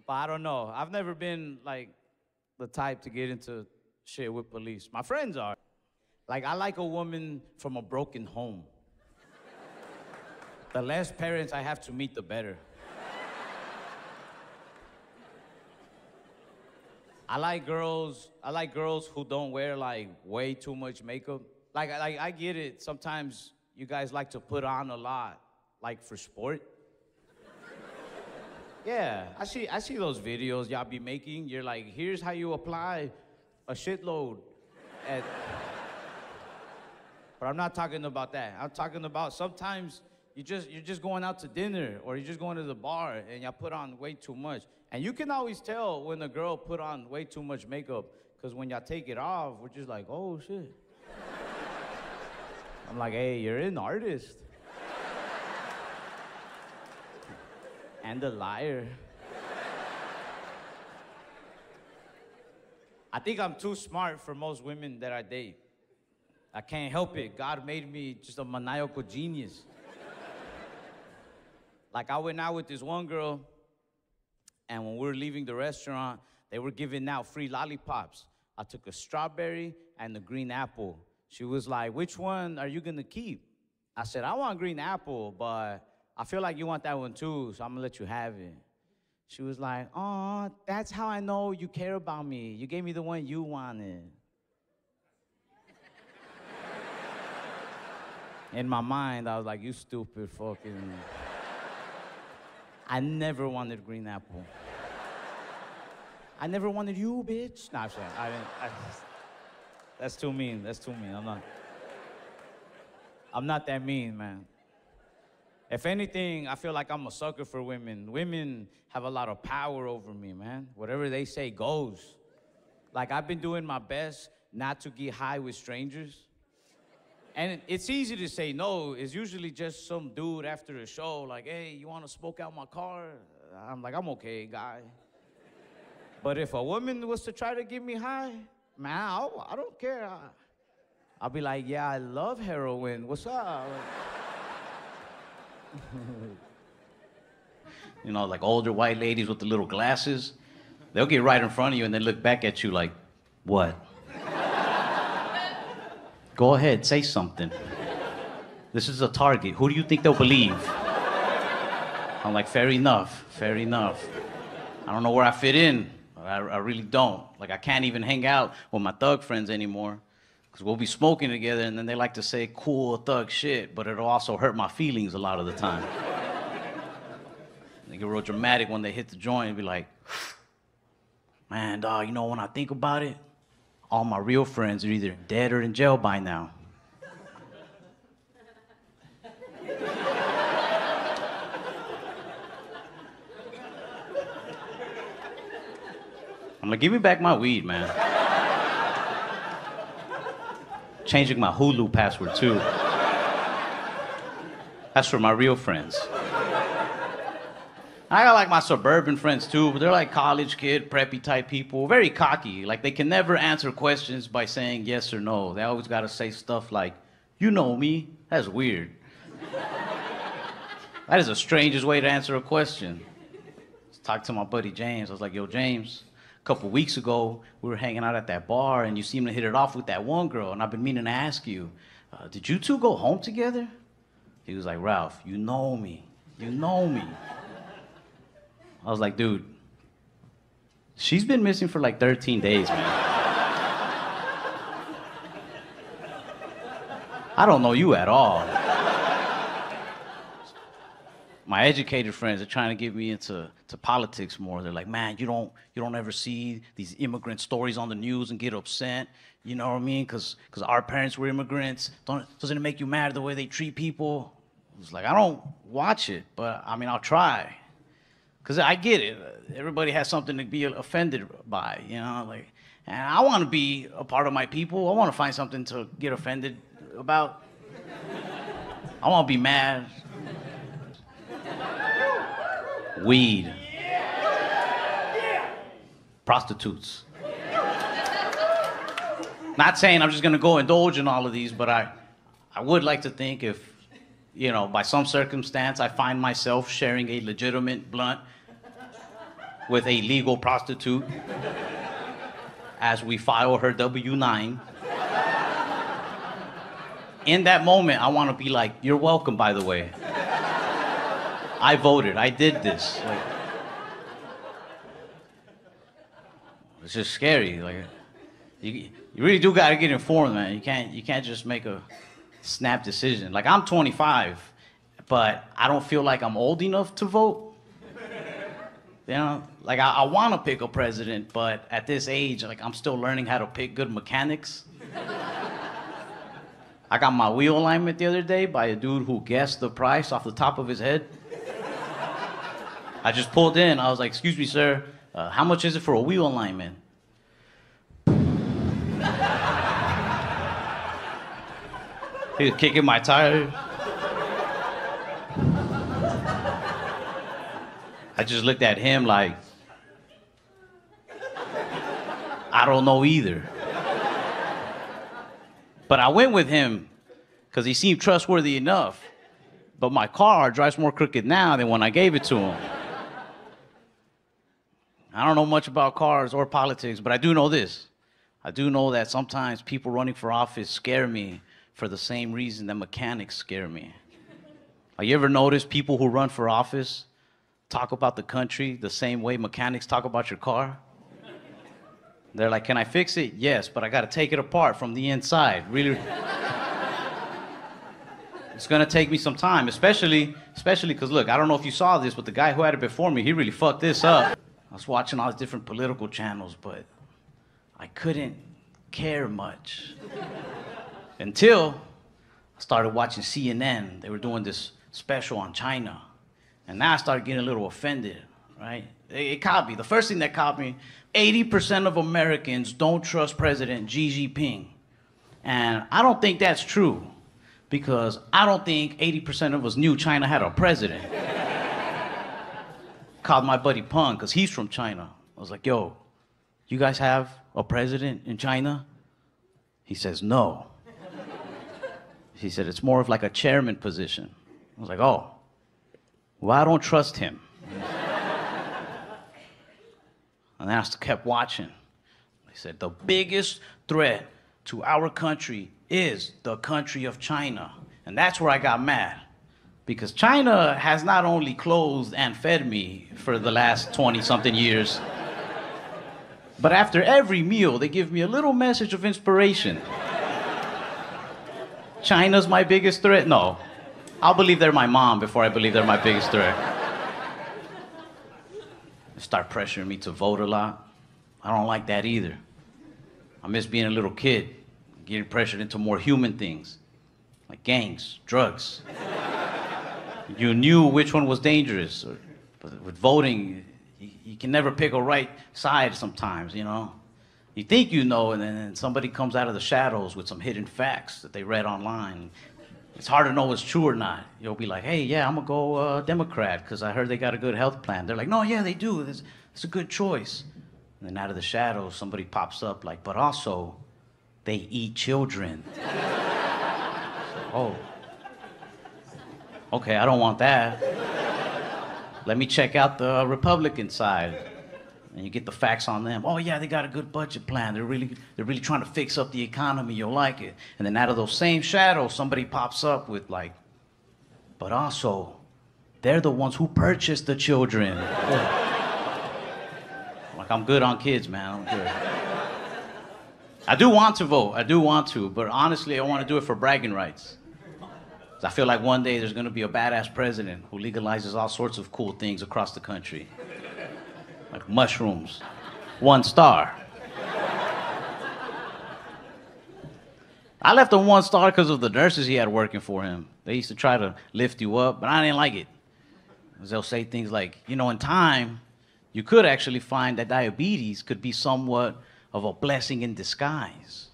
[SPEAKER 1] But I don't know. I've never been like the type to get into shit with police. My friends are. Like, I like a woman from a broken home. The less parents I have to meet, the better. I like girls who don't wear like way too much makeup. Like I get it. Sometimes you guys like to put on a lot, like for sport. Yeah, I see those videos y'all be making. You're like, here's how you apply a shitload at. But I'm not talking about that. I'm talking about sometimes you're just going out to dinner or you're just going to the bar and y'all put on way too much. And you can always tell when a girl put on way too much makeup because when y'all take it off, we're just like, oh shit. I'm like, hey, you're an artist. And a liar. I think I'm too smart for most women that I date. I can't help it. God made me just a maniacal genius. Like I went out with this one girl, and when we were leaving the restaurant, they were giving out free lollipops. I took a strawberry and a green apple. She was like, which one are you gonna keep? I said, I want green apple, but I feel like you want that one too, so I'm gonna let you have it. She was like, oh, that's how I know you care about me. You gave me the one you wanted. In my mind, I was like, you stupid fucking... I never wanted green apple. I never wanted you, bitch. Nah, I'm saying, that's too mean, that's too mean. I'm not that mean, man. If anything, I feel like I'm a sucker for women. Women have a lot of power over me, man. Whatever they say goes. Like, I've been doing my best not to get high with strangers. And it's easy to say no. It's usually just some dude after a show, like, hey, you want to smoke out my car? I'm like, I'm okay, guy. But if a woman was to try to get me high, man, I don't care. I'll be like, yeah, I love heroin. What's up? You know, like older white ladies with the little glasses, they'll get right in front of you and then look back at you like, what? Go ahead, say something. This is a target. Who do you think they'll believe? I'm like, fair enough, fair enough. I don't know where I fit in. I really don't. Like, I can't even hang out with my thug friends anymore because we'll be smoking together and then they like to say cool thug shit, but it'll also hurt my feelings a lot of the time. They get real dramatic when they hit the joint and be like, man, dog, you know, when I think about it, all my real friends are either dead or in jail by now. I'm like, give me back my weed, man. Changing my Hulu password, too. That's for my real friends. I got like my suburban friends too, but they're like college kid, preppy type people, very cocky. Like they can never answer questions by saying yes or no. They always gotta say stuff like, you know me. That's weird. That is the strangest way to answer a question. I was talking to my buddy James. I was like, yo, James, a couple weeks ago, we were hanging out at that bar and you seemed to hit it off with that one girl, and I've been meaning to ask you, did you two go home together? He was like, Ralph, you know me. You know me. I was like, dude, she's been missing for like 13 days, man. I don't know you at all. My educated friends are trying to get me into politics more. They're like, man, you don't ever see these immigrant stories on the news and get upset. You know what I mean? Because our parents were immigrants. Doesn't it make you mad the way they treat people? I was like, I don't watch it, but I mean, I'll try. Because I get it. Everybody has something to be offended by, you know? Like, and I want to be a part of my people. I want to find something to get offended about. I want to be mad. Weed. Prostitutes. Not saying I'm just going to go indulge in all of these, but I would like to think if, you know, by some circumstance, I find myself sharing a legitimate blunt with a legal prostitute as we file her W-9. In that moment, I want to be like, you're welcome, by the way. I voted. I did this. Like, it's just scary. Like, you really do got to get informed, man. You can't just make a snap decision. Like, I'm 25, but I don't feel like I'm old enough to vote. You know, like I want to pick a president, but at this age, like I'm still learning how to pick good mechanics. I got my wheel alignment the other day by a dude who guessed the price off the top of his head. I just pulled in. I was like, excuse me, sir, how much is it for a wheel alignment? He was kicking my tire. I just looked at him like, I don't know either. But I went with him because he seemed trustworthy enough. But my car drives more crooked now than when I gave it to him. I don't know much about cars or politics, but I do know this. I do know that sometimes people running for office scare me for the same reason that mechanics scare me. Like, you ever notice people who run for office talk about the country the same way mechanics talk about your car? They're like, can I fix it? Yes, but I got to take it apart from the inside. Really, it's going to take me some time, especially because, look, I don't know if you saw this, but the guy who had it before me, he really fucked this up. I was watching all these different political channels, but I couldn't care much until I started watching CNN. They were doing this special on China, and now I started getting a little offended, right? It caught me. The first thing that caught me, 80% of Americans don't trust President Xi Jinping. And I don't think that's true, because I don't think 80% of us knew China had a president. Called my buddy Peng, because he's from China. I was like, yo, you guys have a president in China? He says, no. He said, it's more of like a chairman position. I was like, oh, well, I don't trust him. And then I kept watching. They said, the biggest threat to our country is the country of China. And that's where I got mad. Because China has not only clothed and fed me for the last 20-something years, but after every meal, they give me a little message of inspiration. China's my biggest threat? No. I'll believe they're my mom before I believe they're my biggest threat. They start pressuring me to vote a lot. I don't like that either. I miss being a little kid, getting pressured into more human things, like gangs, drugs. You knew which one was dangerous. But with voting, you can never pick a right side sometimes, you know? You think you know, and then somebody comes out of the shadows with some hidden facts that they read online. It's hard to know what's true or not. You'll be like, hey, yeah, I'm gonna go Democrat because I heard they got a good health plan. They're like, no, yeah, they do. It's a good choice. And then out of the shadows, somebody pops up like, but also, they eat children. So, oh. Okay, I don't want that. Let me check out the Republican side. And you get the facts on them. Oh yeah, they got a good budget plan. They're really trying to fix up the economy. You'll like it. And then out of those same shadows, somebody pops up with like, but also, they're the ones who purchased the children. Like, I'm good on kids, man. I'm good. I do want to vote. I do want to, but honestly, I want to do it for bragging rights. I feel like one day there's going to be a badass president who legalizes all sorts of cool things across the country. Like mushrooms. 1 star. I left him 1 star because of the nurses he had working for him. They used to try to lift you up, but I didn't like it. Because they'll say things like, you know, in time, you could actually find that diabetes could be somewhat of a blessing in disguise.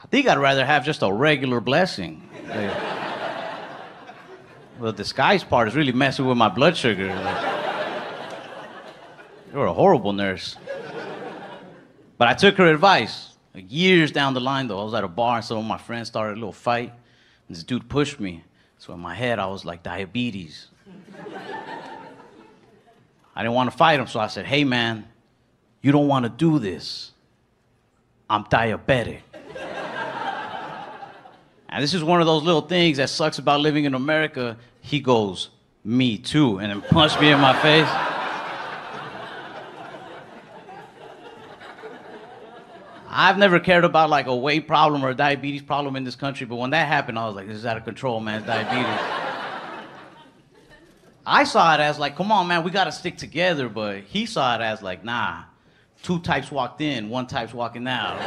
[SPEAKER 1] I think I'd rather have just a regular blessing. The disguise part is really messing with my blood sugar. You're a horrible nurse. But I took her advice. Like, years down the line, though, I was at a bar and some of my friends started a little fight. And this dude pushed me. So in my head, I was like, diabetes. I didn't want to fight him, so I said, hey, man, you don't want to do this. I'm diabetic. And this is one of those little things that sucks about living in America. He goes, me too, and then punched me in my face. I've never cared about like a weight problem or a diabetes problem in this country, but when that happened, I was like, this is out of control, man, it's diabetes. I saw it as like, come on, man, we gotta stick together, but he saw it as like, nah, 2 types walked in, 1 type's walking out.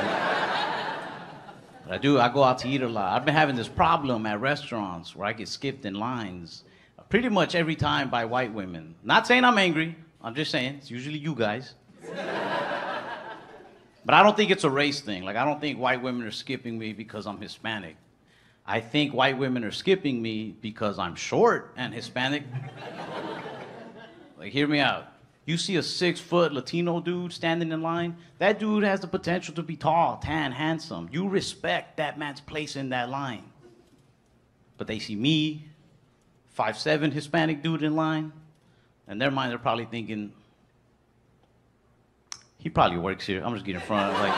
[SPEAKER 1] But I go out to eat a lot. I've been having this problem at restaurants where I get skipped in lines pretty much every time by white women. Not saying I'm angry, I'm just saying, it's usually you guys. But I don't think it's a race thing. Like, I don't think white women are skipping me because I'm Hispanic. I think white women are skipping me because I'm short and Hispanic. Like, hear me out. You see a 6-foot Latino dude standing in line, that dude has the potential to be tall, tan, handsome. You respect that man's place in that line. But they see me, 5'7" Hispanic dude in line, in their mind they're probably thinking, he probably works here. I'm just getting in front of like.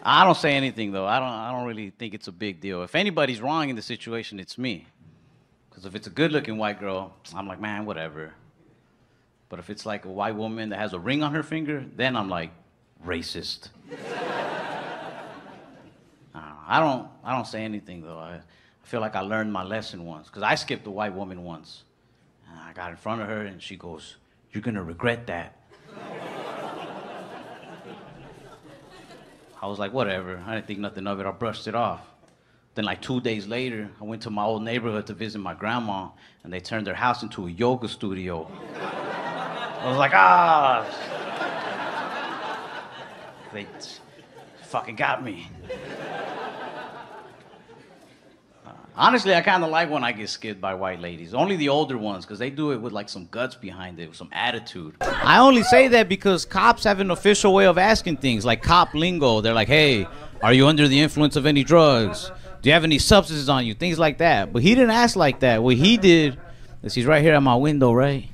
[SPEAKER 1] I don't say anything though. I don't really think it's a big deal. If anybody's wrong in the situation, it's me. Because if it's a good-looking white girl, I'm like, man, whatever. But if it's like a white woman that has a ring on her finger, then I'm like, racist. I don't say anything though. I feel like I learned my lesson once. Because I skipped a white woman once. And I got in front of her and she goes, "You're gonna regret that." I was like, whatever. I didn't think nothing of it. I brushed it off. Then like 2 days later, I went to my old neighborhood to visit my grandma, and they turned their house into a yoga studio. I was like, ah. They fucking got me. Honestly, I kind of like when I get skipped by white ladies. Only the older ones, because they do it with like some guts behind it, with some attitude. I only say that because cops have an official way of asking things, like cop lingo. They're like, hey, are you under the influence of any drugs? Do you have any substances on you? Things like that. But he didn't ask like that. What he did is he's right here at my window, right?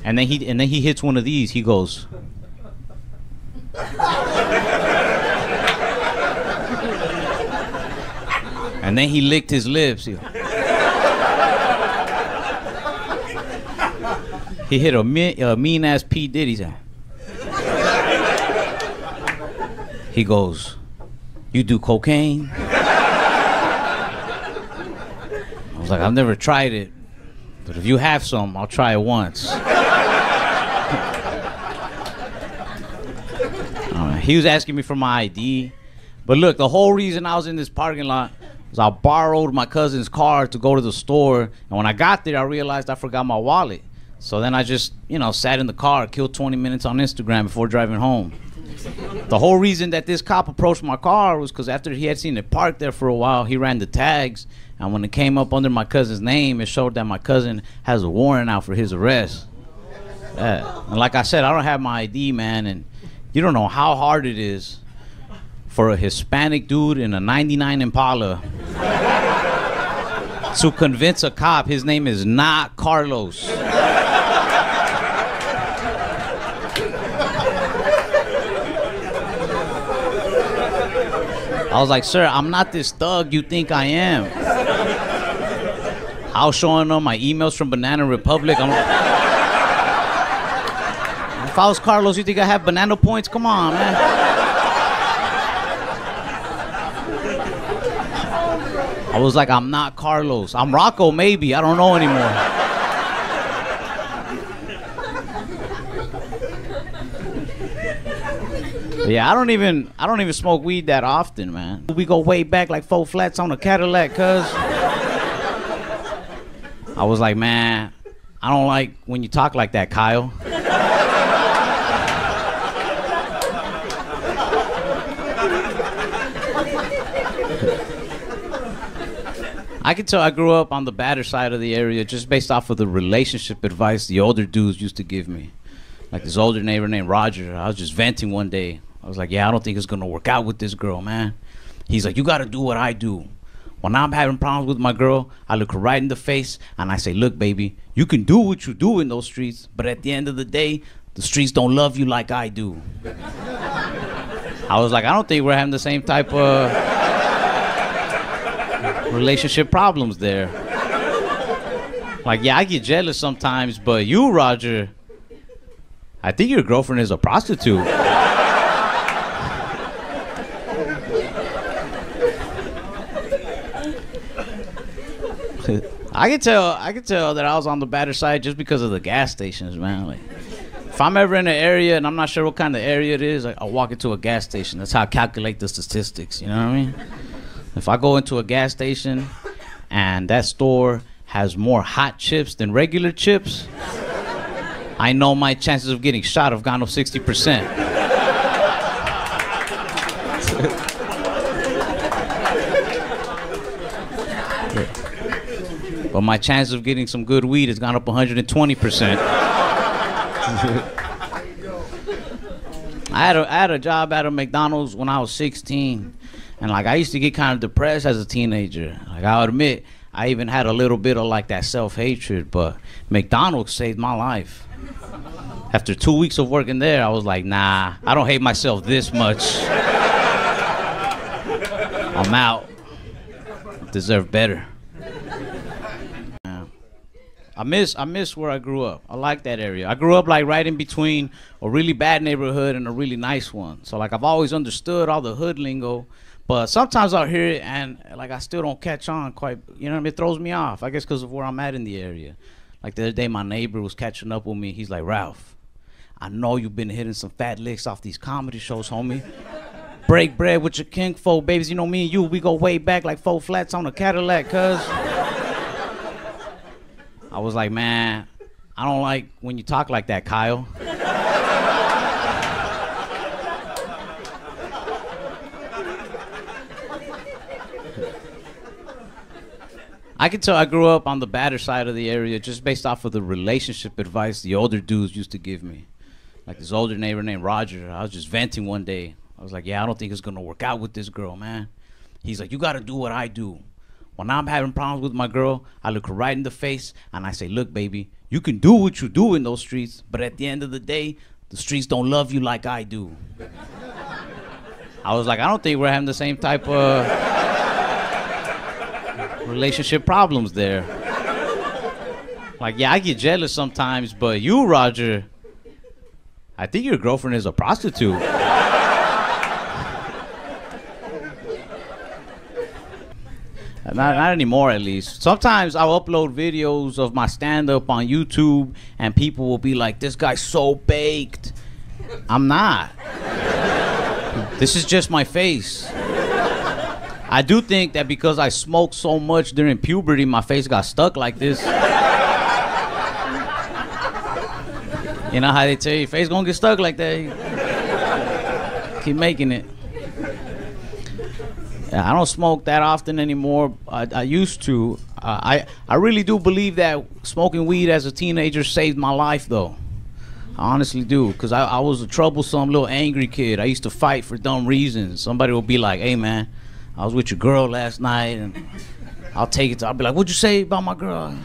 [SPEAKER 1] And then he hits one of these. He goes. And then he licked his lips. He hit a mean-ass P. Diddy's ass. He goes, "You do cocaine?" I was like, "I've never tried it, but if you have some, I'll try it once." He was asking me for my ID. But look, the whole reason I was in this parking lot was I borrowed my cousin's car to go to the store, and when I got there, I realized I forgot my wallet. So then I just, sat in the car, killed 20 minutes on Instagram before driving home. The whole reason that this cop approached my car was because after he had seen it parked there for a while, he ran the tags, and when it came up under my cousin's name, it showed that my cousin has a warrant out for his arrest. And like I said, I don't have my ID, man, and you don't know how hard it is for a Hispanic dude in a 99 Impala to convince a cop his name is not Carlos. I was like, "Sir, I'm not this thug you think I am." I was showing them my emails from Banana Republic. If I was Carlos, you think I have banana points? Come on, man. I was like, "I'm not Carlos. I'm Rocco, maybe. I don't know anymore." But yeah, I don't even smoke weed that often, man. We go way back like 4 flats on a Cadillac, cuz. I was like, "Man, I don't like when you talk like that, Kyle." I can tell I grew up on the badder side of the area just based off of the relationship advice the older dudes used to give me. Like this older neighbor named Roger, I was just venting one day. I was like, "Yeah, I don't think it's gonna work out with this girl, man." He's like, "You gotta do what I do. When I'm having problems with my girl, I look her right in the face and I say, 'Look, baby, you can do what you do in those streets, but at the end of the day, the streets don't love you like I do.'" I was like, "I don't think we're having the same type of relationship problems there." Like, yeah, I get jealous sometimes, but you, Roger, I think your girlfriend is a prostitute. I can tell that I was on the badder side just because of the gas stations, man. Like, if I'm ever in an area and I'm not sure what kind of area it is, I'll walk into a gas station. That's how I calculate the statistics, you know what I mean? If I go into a gas station and that store has more hot chips than regular chips, I know my chances of getting shot have gone up 60%. But my chances of getting some good weed has gone up 120%. I had a job at a McDonald's when I was 16. And like I used to get kind of depressed as a teenager. Like I'll admit, I even had a little bit of like that self-hatred, but McDonald's saved my life. After 2 weeks of working there, I was like, nah, I don't hate myself this much. I'm out. Deserve better. Yeah. I miss where I grew up. I like that area. I grew up like right in between a really bad neighborhood and a really nice one. So like I've always understood all the hood lingo, but sometimes I'll hear it and like I still don't catch on quite. You know what I mean? It throws me off. I guess because of where I'm at in the area. Like the other day, my neighbor was catching up with me. He's like, Ralph, I know you've been hitting some fat licks off these comedy shows, homie. Break bread with your kinfolk, babies. You know me and you, we go way back like 4 flats on a Cadillac, cuz. I was like, man, I don't like when you talk like that, Kyle. I can tell I grew up on the badder side of the area just based off of the relationship advice the older dudes used to give me. Like this older neighbor named Roger, I was just venting one day. I was like, yeah, I don't think it's gonna work out with this girl, man. He's like, you gotta do what I do. When I'm having problems with my girl, I look her right in the face and I say, look, baby, you can do what you do in those streets, but at the end of the day, the streets don't love you like I do. I was like, I don't think we're having the same type of relationship problems there. Like, yeah, I get jealous sometimes, but you, Roger, I think your girlfriend is a prostitute. Not anymore, at least. Sometimes I'll upload videos of my stand-up on YouTube, and people will be like, this guy's so baked. I'm not. This is just my face. I do think that because I smoked so much during puberty, my face got stuck like this. You know how they tell you, your face gonna get stuck like that. Keep making it. I don't smoke that often anymore. I used to. I really do believe that smoking weed as a teenager saved my life, though. I honestly do, because I was a troublesome little angry kid. I used to fight for dumb reasons. Somebody would be like, hey, man, I was with your girl last night, and I'll take it. I'll be like, what'd you say about my girl?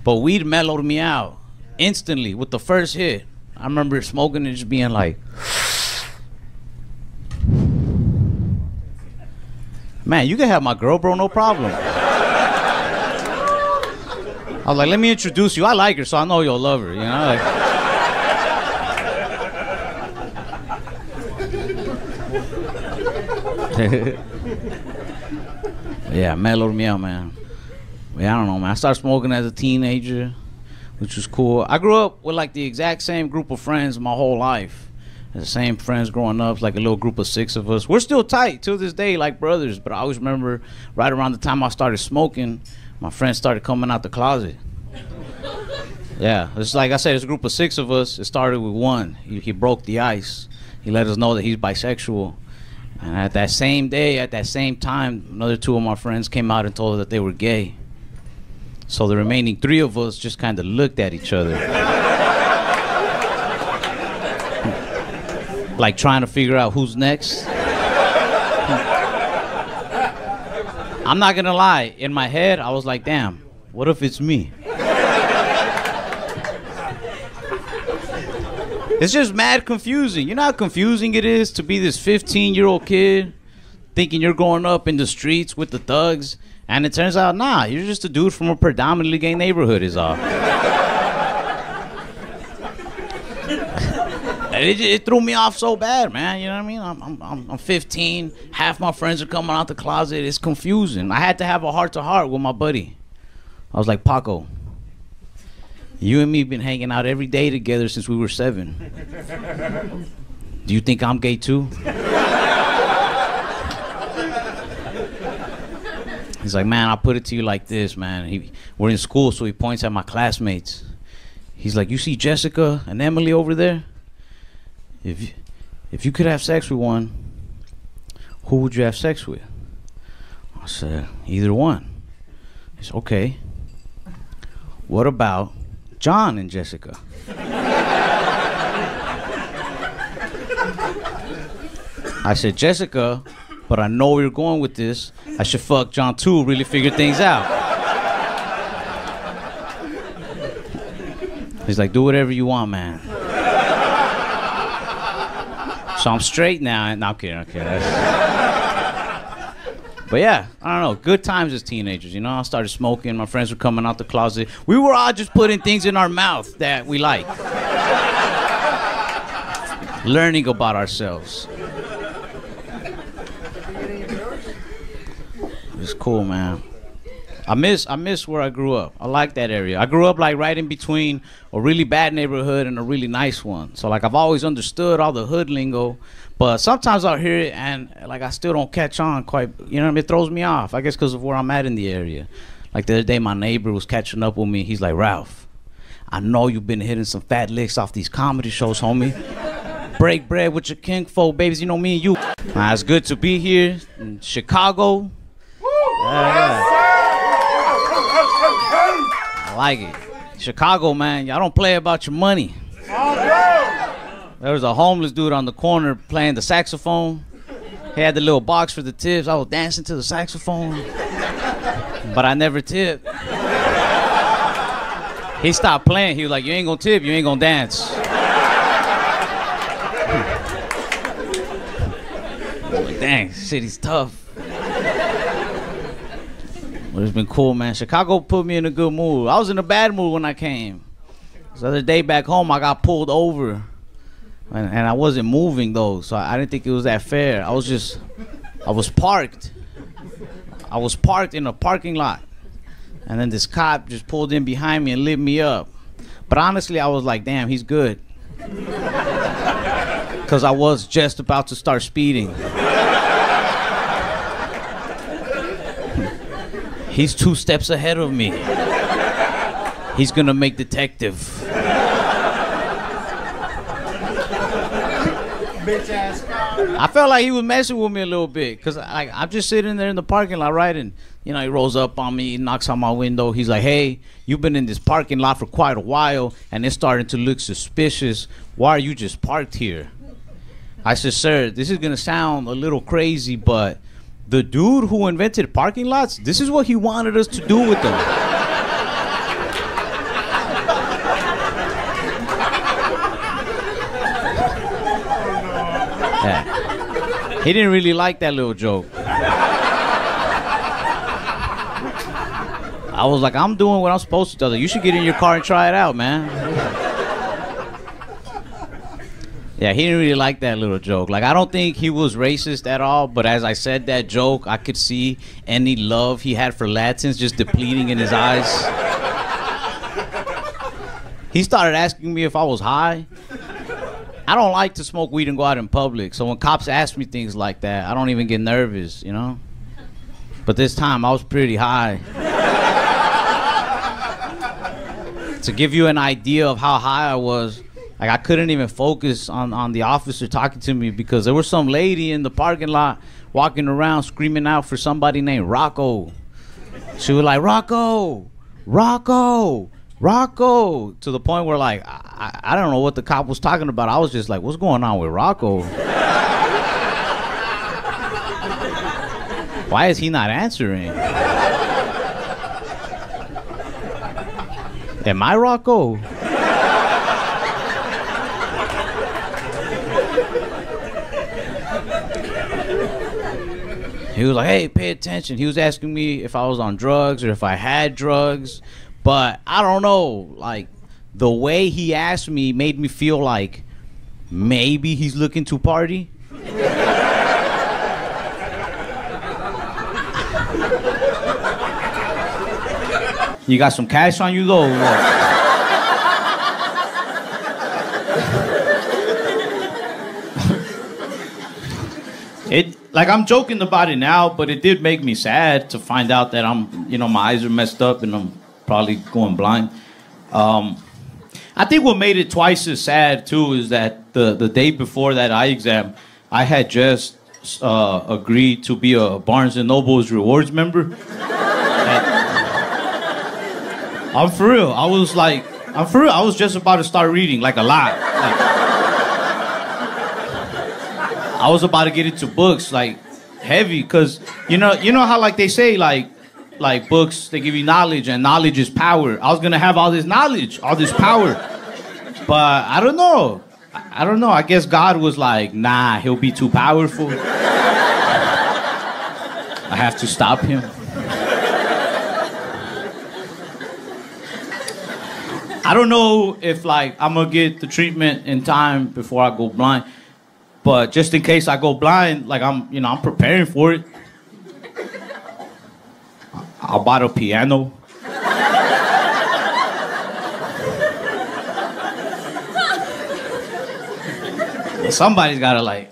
[SPEAKER 1] But weed mellowed me out instantly with the first hit. I remember smoking and just being like, man, you can have my girl, bro, no problem. I was like, let me introduce you. I like her, so I know you'll love her, you know? Like, yeah, mellowed me out, man. Yeah, I don't know, man. I started smoking as a teenager, which was cool. I grew up with, like, the exact same group of friends my whole life. The same friends growing up, like a little group of 6 of us. We're still tight to this day, like brothers. But I always remember right around the time I started smoking, my friends started coming out the closet. Yeah, it's like I said, it's a group of 6 of us. It started with one. He broke the ice. He let us know that he's bisexual. And at that same day, at that same time, another 2 of my friends came out and told us that they were gay. So the remaining 3 of us just kind of looked at each other. Like trying to figure out who's next. I'm not gonna lie, in my head I was like, damn, what if it's me? It's just mad confusing. You know how confusing it is to be this 15-year-old kid thinking you're growing up in the streets with the thugs, and it turns out, nah, you're just a dude from a predominantly gay neighborhood is all. It threw me off so bad, man. You know what I mean? I'm 15. Half my friends are coming out the closet. It's confusing. I had to have a heart-to-heart with my buddy. I was like, Paco, you and me been hanging out every day together since we were 7. Do you think I'm gay too? He's like, man, I'll put it to you like this, man. We're in school, so he points at my classmates. He's like, you see Jessica and Emily over there? If you could have sex with one, who would you have sex with? I said, either one. He said, okay. What about John and Jessica? I said, Jessica, but I know where you're going with this. I should fuck John too, really figure things out. He's like, do whatever you want, man. So I'm straight now. No, I'm kidding. But yeah, I don't know. Good times as teenagers, you know. I started smoking. My friends were coming out the closet. We were all just putting things in our mouth that we like. Learning about ourselves. It's cool, man. I miss where I grew up. I like that area. I grew up like right in between a really bad neighborhood and a really nice one. So like I've always understood all the hood lingo, but sometimes I'll hear it and like I still don't catch on quite. You know what I mean? It throws me off. I guess because of where I'm at in the area. Like the other day, my neighbor was catching up with me. He's like, Ralph, I know you've been hitting some fat licks off these comedy shows, homie. Break bread with your kinfolk, babies. You know me and you. It's good to be here in Chicago. I like it. Chicago, man, y'all don't play about your money. There was a homeless dude on the corner playing the saxophone. He had the little box for the tips. I was dancing to the saxophone, but I never tipped. He stopped playing. He was like, you ain't gonna tip, you ain't gonna dance. I'm like, dang, city's tough. But it's been cool, man. Chicago put me in a good mood. I was in a bad mood when I came. The other day back home, I got pulled over. And I wasn't moving, though, so I didn't think it was that fair. I was parked. I was parked in a parking lot. And then this cop just pulled in behind me and lit me up. But honestly, I was like, damn, he's good. Because I was just about to start speeding. He's 2 steps ahead of me. He's gonna make detective. Bitch ass car. I felt like he was messing with me a little bit, cause I'm just sitting there in the parking lot, right? And you know, he rolls up on me, he knocks on my window. He's like, "Hey, you've been in this parking lot for quite a while, and it's starting to look suspicious. Why are you just parked here?" I said, "Sir, this is gonna sound a little crazy, but the dude who invented parking lots, this is what he wanted us to do with them." Yeah. He didn't really like that little joke. I was like, I'm doing what I'm supposed to do. You should get in your car and try it out, man. Yeah, he didn't really like that little joke. Like, I don't think he was racist at all, but as I said that joke, I could see any love he had for Latins just depleting in his eyes. He started asking me if I was high. I don't like to smoke weed and go out in public, so when cops ask me things like that, I don't even get nervous, you know? But this time, I was pretty high. To give you an idea of how high I was, like I couldn't even focus on the officer talking to me because there was some lady in the parking lot walking around screaming out for somebody named Rocco. She was like, Rocco, Rocco, Rocco, to the point where like I don't know what the cop was talking about. I was just like, what's going on with Rocco? Why is he not answering? Am I Rocco? He was like, hey, pay attention. He was asking me if I was on drugs or if I had drugs. But I don't know, like, the way he asked me made me feel like maybe he's looking to party. You got some cash on you, though? Like, I'm joking about it now, but it did make me sad to find out that my eyes are messed up and I'm probably going blind. I think what made it twice as sad, too, is that the day before that eye exam, I had just agreed to be a Barnes & Noble's rewards member. I'm for real. I was just about to start reading, like, a lot. I was about to get into books, like, heavy, because, you know how, like, they say, like books, they give you knowledge, and knowledge is power. I was going to have all this knowledge, all this power. But I don't know. I guess God was like, nah, he'll be too powerful. I have to stop him. I don't know if like I'm gonna get the treatment in time before I go blind, but just in case I go blind, like I'm preparing for it. I'll buy a piano. Somebody's gotta like.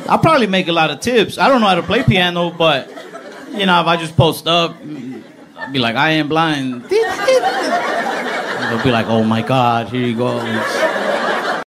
[SPEAKER 1] I'll probably make a lot of tips. I don't know how to play piano, but if I just post up, I'll be like, I am blind. They'll be like, oh my God, here he goes.